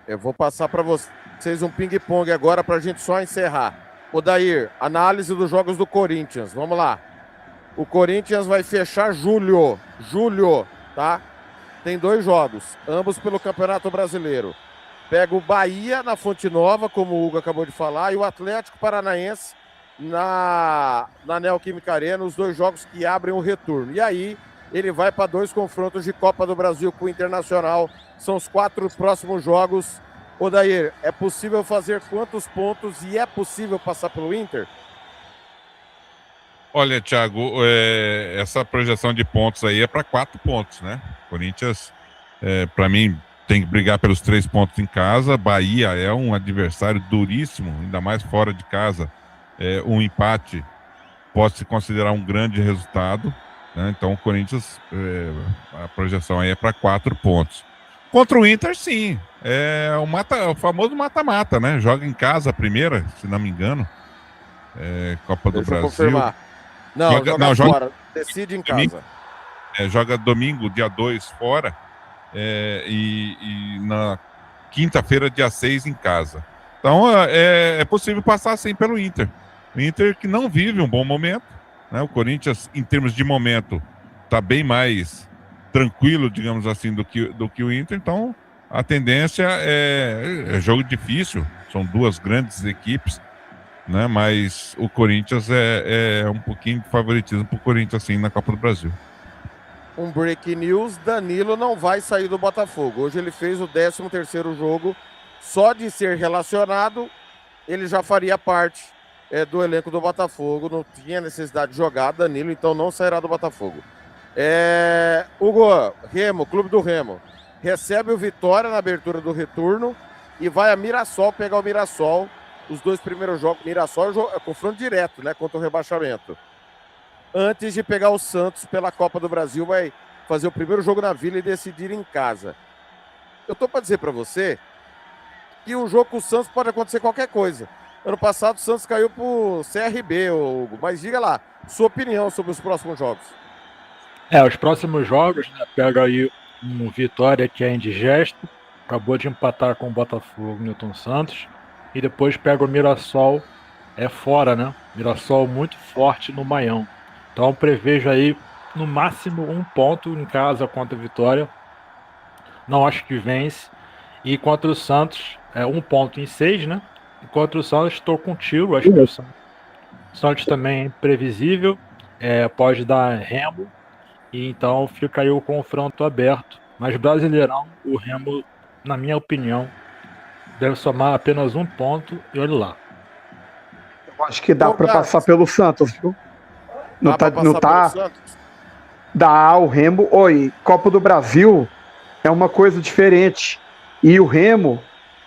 Eu vou passar para vocês um ping-pong agora para a gente só encerrar. Odair, análise dos jogos do Corinthians. Vamos lá. O Corinthians vai fechar julho, tá? Tem 2 jogos, ambos pelo Campeonato Brasileiro. Pega o Bahia na Fonte Nova, como o Hugo acabou de falar, e o Atlético Paranaense na Neoquímica Arena, os 2 jogos que abrem o retorno. E aí, ele vai para 2 confrontos de Copa do Brasil com o Internacional. São os 4 próximos jogos. Odair, é possível fazer quantos pontos e é possível passar pelo Inter? Olha, Thiago, essa projeção de pontos aí é para 4 pontos, né? Corinthians, para mim, tem que brigar pelos 3 pontos em casa. Bahia é um adversário duríssimo, ainda mais fora de casa. Um empate pode se considerar um grande resultado, né? Então o Corinthians, a projeção aí é para 4 pontos. Contra o Inter, sim. O famoso mata-mata, né? Joga em casa a primeira, se não me engano. Copa do Brasil. Confirmar. Não, joga fora. Decide em casa. Joga domingo, dia 2, fora. E na quinta-feira, dia 6, em casa. Então, é possível passar, sim, pelo Inter. O Inter que não vive um bom momento, né? O Corinthians, em termos de momento, está bem mais tranquilo, digamos assim, do que o Inter. Então, a tendência é jogo difícil. São 2 grandes equipes, né? Mas o Corinthians é um pouquinho de favoritismo para o Corinthians, assim, na Copa do Brasil. Um break news: Danilo não vai sair do Botafogo. Hoje ele fez o 13º jogo. Só de ser relacionado, ele já faria parte do elenco do Botafogo, não tinha necessidade de jogar. Danilo, então, não sairá do Botafogo. Hugo, Remo, Clube do Remo, recebe o Vitória na abertura do retorno e vai a Mirassol pegar o Mirassol. Os 2 primeiros jogos, Mirassol é confronto direto, né, contra o rebaixamento. Antes de pegar o Santos pela Copa do Brasil, vai fazer o primeiro jogo na Vila e decidir em casa. Eu tô para dizer para você que o jogo com o Santos pode acontecer qualquer coisa. Ano passado o Santos caiu pro CRB, Hugo, mas diga lá, sua opinião sobre os próximos jogos. Os próximos jogos, né, pega aí um Vitória que é indigesto, acabou de empatar com o Botafogo, Newton Santos, e depois pega o Mirassol, fora, né? Mirassol muito forte no Maião. Então prevejo aí no máximo 1 ponto em casa contra a Vitória. Não acho que vence. E contra o Santos, 1 ponto em 6, né? E contra o Santos estou contigo, acho que o Santos também é imprevisível, pode dar Remo. E então fica aí o confronto aberto. Mas Brasileirão, o Remo, na minha opinião, deve somar apenas 1 ponto e olha lá. Eu acho que dá para passar pelo Santos, viu? Não tá. Dá o Remo. Oi, Copa do Brasil é uma coisa diferente. E o Remo,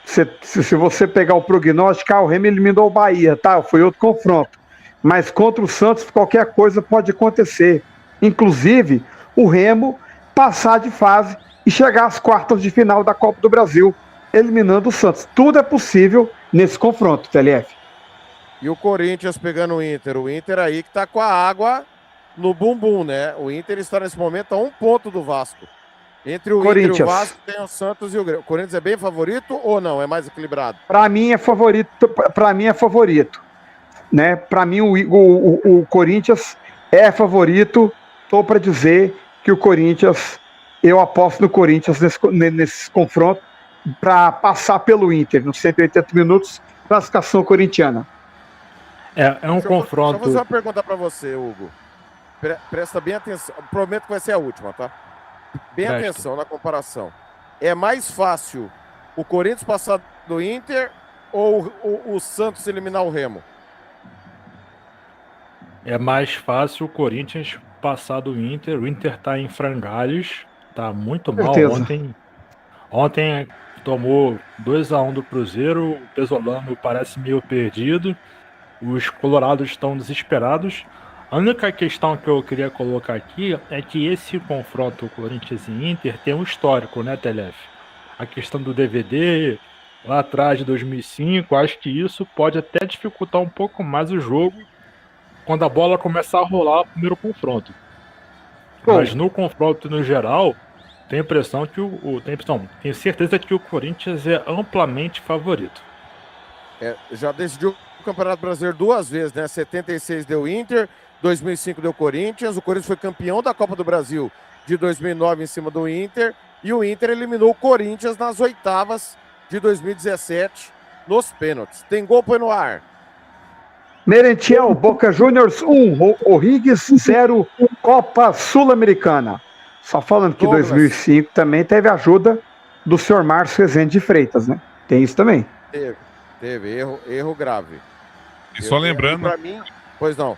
se você pegar o prognóstico, o Remo eliminou o Bahia, tá? Foi outro confronto. Mas contra o Santos, qualquer coisa pode acontecer. Inclusive, o Remo passar de fase e chegar às quartas de final da Copa do Brasil, eliminando o Santos. Tudo é possível nesse confronto, TLF. E o Corinthians pegando o Inter aí que tá com a água no bumbum, né? O Inter está nesse momento a 1 ponto do Vasco. Entre o Inter e o Vasco tem o Santos e o Grêmio. O Corinthians é bem favorito ou não? É mais equilibrado? Para mim é favorito. Né? Para mim o Corinthians é favorito. Tô para dizer que o Corinthians, eu aposto no Corinthians nesse confronto para passar pelo Inter nos 180 minutos, classificação corintiana. É um confronto. Deixa eu fazer uma pergunta para você, Hugo. Presta bem atenção. Prometo que vai ser a última, tá? Bem atenção na comparação. É mais fácil o Corinthians passar do Inter ou o Santos eliminar o Remo? É mais fácil o Corinthians passar do Inter. O Inter tá em frangalhos, tá muito mal. Ontem tomou 2-1 do Cruzeiro. O Pesolano parece meio perdido. Os colorados estão desesperados. A única questão que eu queria colocar aqui é que esse confronto Corinthians e Inter tem um histórico, né, Telef? A questão do DVD, lá atrás de 2005, acho que isso pode até dificultar um pouco mais o jogo quando a bola começar a rolar o primeiro confronto. Mas no confronto no geral, tenho a impressão que tenho certeza que o Corinthians é amplamente favorito. Já decidiu o Campeonato Brasileiro 2 vezes, né? 76 deu Inter, 2005 deu Corinthians. O Corinthians foi campeão da Copa do Brasil de 2009 em cima do Inter. E o Inter eliminou o Corinthians nas oitavas de 2017 nos pênaltis. Tem gol, põe no ar. Merentiel, Boca Juniors 1, O'Higgins 0, Copa Sul-Americana. Só falando que 2005 também teve ajuda do senhor Márcio Rezende de Freitas, né? Tem isso também. Teve erro grave. E só lembrando, pra mim, pois não.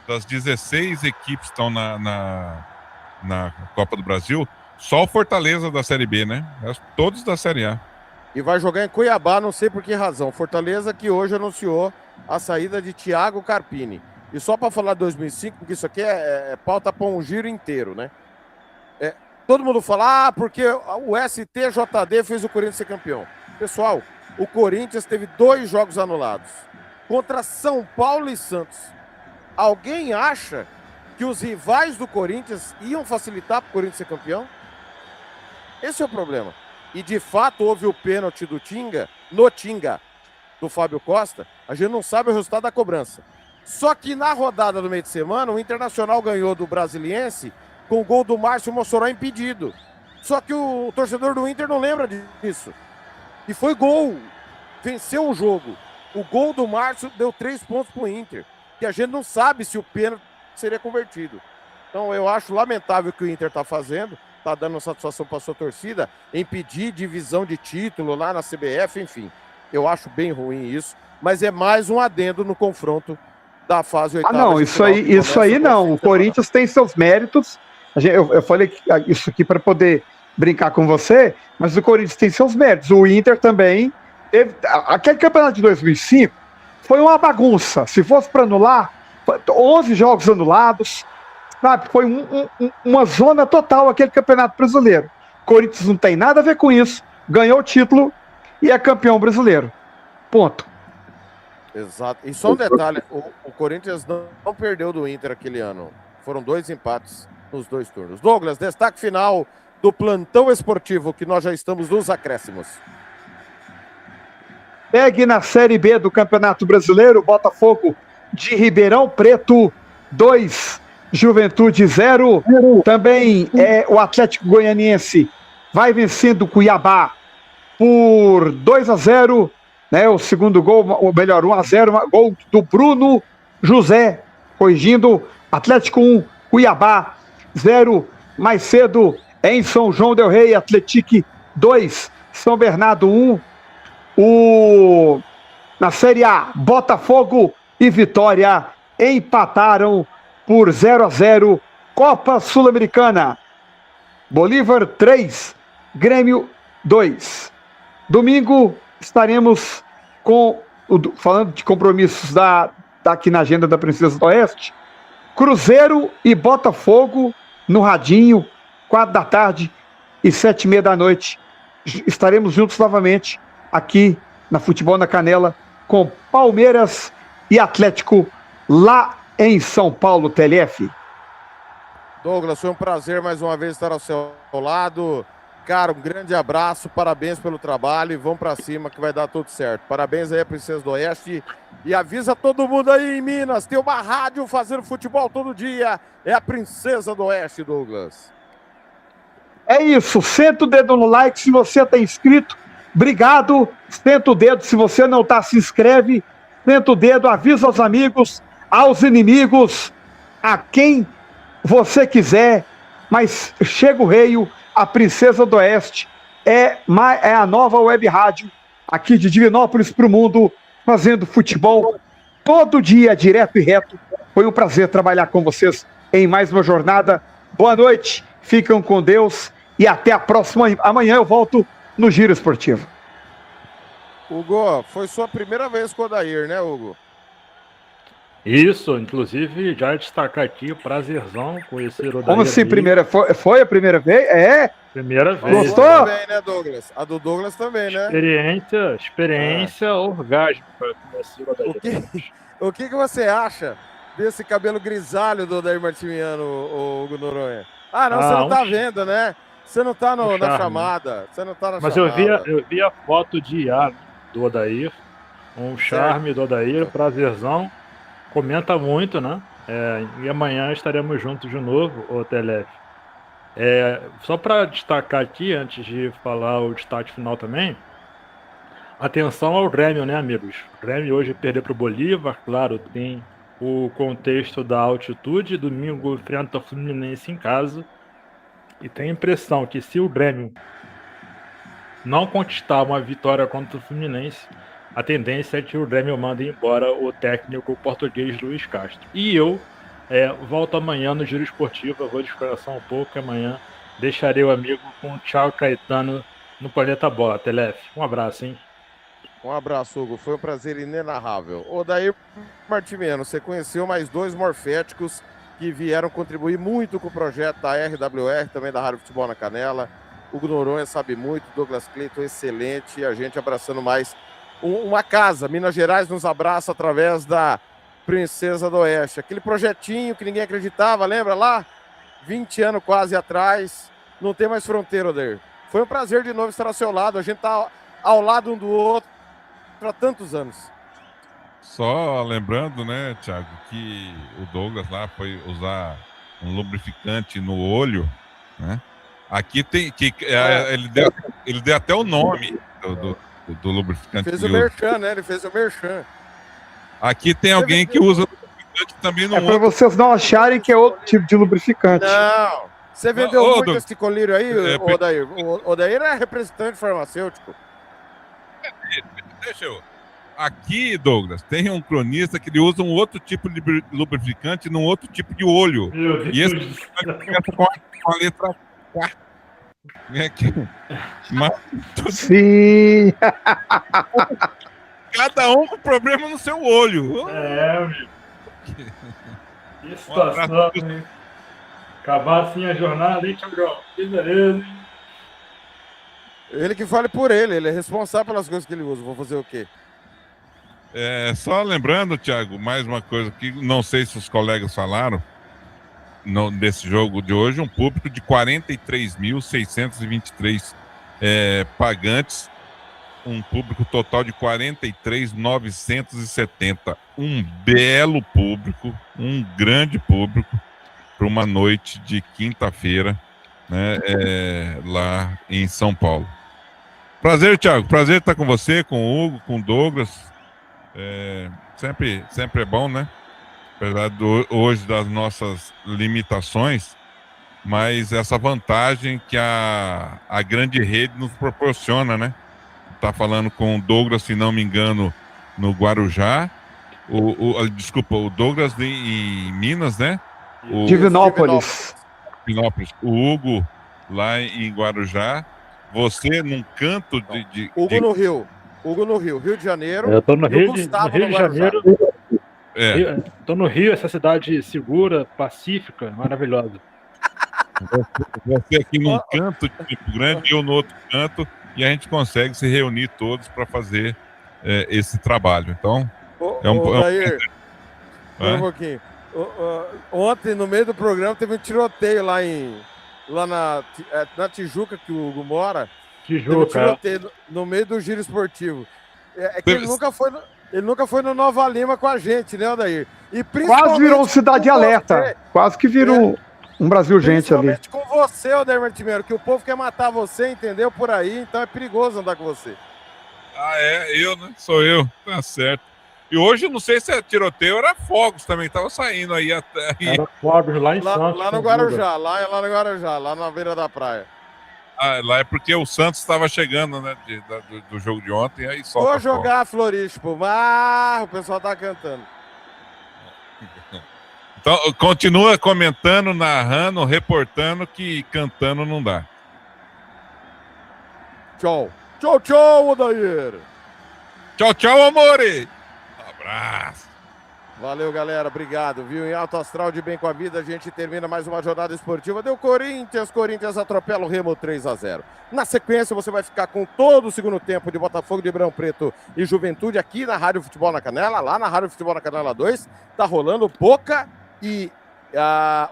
Das 16 equipes que estão na Copa do Brasil, só o Fortaleza da Série B, né? Todos da Série A. E vai jogar em Cuiabá, não sei por que razão. Fortaleza que hoje anunciou a saída de Thiago Carpini. E só para falar de 2005, porque isso aqui é pauta para um giro inteiro, né? Todo mundo fala, porque o STJD fez o Corinthians ser campeão. Pessoal, o Corinthians teve 2 jogos anulados contra São Paulo e Santos. Alguém acha que os rivais do Corinthians iam facilitar para o Corinthians ser campeão? Esse é o problema. E de fato houve o pênalti do Tinga, do Fábio Costa. A gente não sabe o resultado da cobrança. Só que na rodada do meio de semana, o Internacional ganhou do Brasiliense com o gol do Márcio Mossoró impedido. Só que o torcedor do Inter não lembra disso. E foi gol. Venceu o jogo. O gol do Márcio deu 3 pontos pro Inter. Que a gente não sabe se o pênalti seria convertido. Então eu acho lamentável o que o Inter tá fazendo. Tá dando satisfação para sua torcida. Impedir divisão de título lá na CBF, enfim. Eu acho bem ruim isso, mas é mais um adendo no confronto da fase oitava. Não, isso aí não. O Corinthians tem seus méritos. Eu falei isso aqui para poder brincar com você, mas o Corinthians tem seus méritos. O Inter também teve. Aquele campeonato de 2005 foi uma bagunça. Se fosse para anular, 11 jogos anulados, sabe? Foi uma zona total aquele campeonato brasileiro. O Corinthians não tem nada a ver com isso. Ganhou o título e é campeão brasileiro. Ponto. Exato. E só um detalhe, o Corinthians não perdeu do Inter aquele ano. Foram 2 empates nos 2 turnos. Douglas, destaque final do plantão esportivo, que nós já estamos nos acréscimos. Pegue na Série B do Campeonato Brasileiro, Botafogo de Ribeirão Preto 2, Juventude 0. Também o Atlético Goianiense vai vencendo o Cuiabá por 2-0, né? O segundo gol, ou melhor, 1-0, gol do Bruno José, corrigindo, Atlético 1, Cuiabá 0. Mais cedo, em São João del Rei, Atlético 2, São Bernardo 1. Na Série A, Botafogo e Vitória empataram por 0-0. Copa Sul-Americana, Bolívar 3, Grêmio 2. Domingo estaremos falando de compromissos aqui na agenda da Princesa do Oeste, Cruzeiro e Botafogo no Radinho, 4 da tarde e 7h30 da noite. Estaremos juntos novamente aqui na Futebol na Canela com Palmeiras e Atlético lá em São Paulo, TLF. Douglas, foi um prazer mais uma vez estar ao seu lado. Cara, um grande abraço, parabéns pelo trabalho e vamos pra cima que vai dar tudo certo. Parabéns aí a Princesa do Oeste e avisa todo mundo aí em Minas, tem uma rádio fazendo futebol todo dia, é a Princesa do Oeste, Douglas. É isso, senta o dedo no like se você está inscrito, obrigado, senta o dedo se você não está, se inscreve, senta o dedo, avisa aos amigos, aos inimigos, a quem você quiser, mas chega o Reio, a Princesa do Oeste é a nova web rádio aqui de Divinópolis para o mundo, fazendo futebol todo dia, direto e reto. Foi um prazer trabalhar com vocês em mais uma jornada. Boa noite, ficam com Deus e até a próxima. Amanhã eu volto no Giro Esportivo. Hugo, foi sua primeira vez com o Odair, né, Hugo? Isso, inclusive, já destacar aqui, prazerzão conhecer o Odair. Como assim, foi a primeira vez? Primeira vez. Gostou? Também, né, Douglas? A do Douglas também, né? Experiência orgásmica conhecer o Odair. O que você acha desse cabelo grisalho do Odair Martimiano, o Hugo Noronha? Não, você não tá vendo, né? Você não tá na chamada. Você não tá na Mas chamada. eu vi a foto de IA do Odair, um charme do Odair, prazerzão. Comenta muito, né? E amanhã estaremos juntos de novo, o Telef. Só para destacar aqui, antes de falar o destaque final também, atenção ao Grêmio, né, amigos? O Grêmio hoje perdeu para o Bolívar, claro, tem o contexto da altitude. Domingo enfrenta o Fluminense em casa. E tem a impressão que se o Grêmio não conquistar uma vitória contra o Fluminense, a tendência é que o Grêmio mande embora o técnico português Luiz Castro. E eu volto amanhã no Giro Esportivo, eu vou descansar um pouco, e amanhã deixarei o amigo com o Thiago Caetano no Planeta Bola. Telef, um abraço, hein? Um abraço, Hugo. Foi um prazer inenarrável. Odair Martimiano, você conheceu mais 2 morféticos que vieram contribuir muito com o projeto da RWR, também da Rádio Futebol na Canela. Hugo Noronha sabe muito, Douglas Cleiton excelente, e a gente abraçando mais uma casa. Minas Gerais nos abraça através da Princesa do Oeste. Aquele projetinho que ninguém acreditava, lembra lá? 20 anos quase atrás. Não tem mais fronteira, Odair. Foi um prazer de novo estar ao seu lado. A gente tá ao lado um do outro há tantos anos. Só lembrando, né, Thiago, que o Douglas lá foi usar um lubrificante no olho, né? Aqui tem ele deu até o nome do lubrificante. Fez o merchan, né? Ele fez o merchan. Aqui tem alguém que usa lubrificante também no olho. Para vocês não acharem que é outro tipo de lubrificante. Não. Você vendeu muito esse colírio aí, Odair? O Odair é representante farmacêutico. Deixa eu. Aqui, Douglas, tem um cronista que ele usa um outro tipo de lubrificante num outro tipo de olho. E esse lubrificante com a letra K. Sim! Cada um com problema no seu olho. amigo. Que situação, hein? Acabar assim a jornada, hein, Thiagão? Que beleza, hein? Ele que fale por ele é responsável pelas coisas que ele usa. Vou fazer o quê? Só lembrando, Thiago, mais uma coisa que não sei se os colegas falaram desse jogo de hoje, um público de 43.623 pagantes, um público total de 43.970. Um belo público, um grande público para uma noite de quinta-feira, né, lá em São Paulo. Prazer, Thiago. Prazer estar com você, com o Hugo, com o Douglas. Sempre é bom, né? Apesar hoje das nossas limitações, mas essa vantagem que a grande rede nos proporciona, né? Tá falando com o Douglas, se não me engano, no Guarujá. Desculpa, o Douglas em Minas, né? Divinópolis. O Hugo lá em Guarujá. Você num canto de Hugo no Rio. Hugo no Rio, Rio de Janeiro. Eu tô no Rio, de Janeiro. Tô no Rio, essa cidade segura, pacífica, maravilhosa. Você aqui num canto de Campo Grande, eu no outro canto, e a gente consegue se reunir todos para fazer esse trabalho. Então, Dair, um pouquinho. Ontem, no meio do programa, teve um tiroteio lá na Tijuca, que o Hugo mora. Tijuca. No meio do giro esportivo. Que ele nunca foi no Nova Lima com a gente, né, Odair? E quase virou Cidade Alerta. Quase que virou um Brasil gente ali. Principalmente com você, Odair Martimeiro, que o povo quer matar você, entendeu? Por aí, então é perigoso andar com você. Eu, né? Sou eu. Tá certo. E hoje, eu não sei se é tiroteio, era fogos também. Tava saindo aí até. Era fogos lá em Santos. Lá no Guarujá, lá na beira da praia. Lá é porque o Santos estava chegando, né, do jogo de ontem, aí só. Vou jogar Florístico, mas o pessoal tá cantando. Então, continua comentando, narrando, reportando, que cantando não dá. Tchau. Tchau, tchau, Odair. Tchau, tchau, amore. Abraço. Valeu, galera. Obrigado, viu? Em alto astral de bem com a vida, a gente termina mais uma jornada esportiva. Deu Corinthians atropela o Remo 3-0. Na sequência, você vai ficar com todo o segundo tempo de Botafogo de Ribeirão Preto e Juventude aqui na Rádio Futebol na Canela. Lá na Rádio Futebol na Canela 2, tá rolando Boca e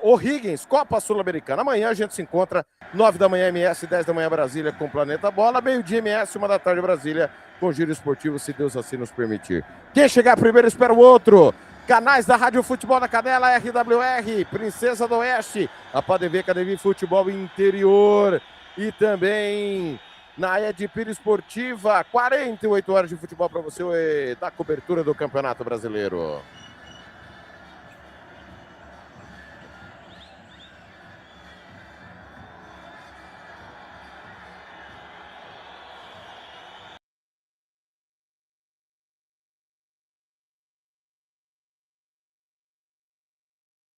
O'Higgins, Copa Sul-Americana. Amanhã a gente se encontra 9 da manhã MS, 10 da manhã Brasília com Planeta Bola, meio-dia MS, 1 da tarde Brasília com Giro Esportivo, se Deus assim nos permitir. Quem chegar primeiro espera o outro. Canais da Rádio Futebol na Canela, RWR, Princesa do Oeste, a PADV Academia Futebol Interior e também na Edpir Esportiva, 48 horas de futebol para você da cobertura do Campeonato Brasileiro.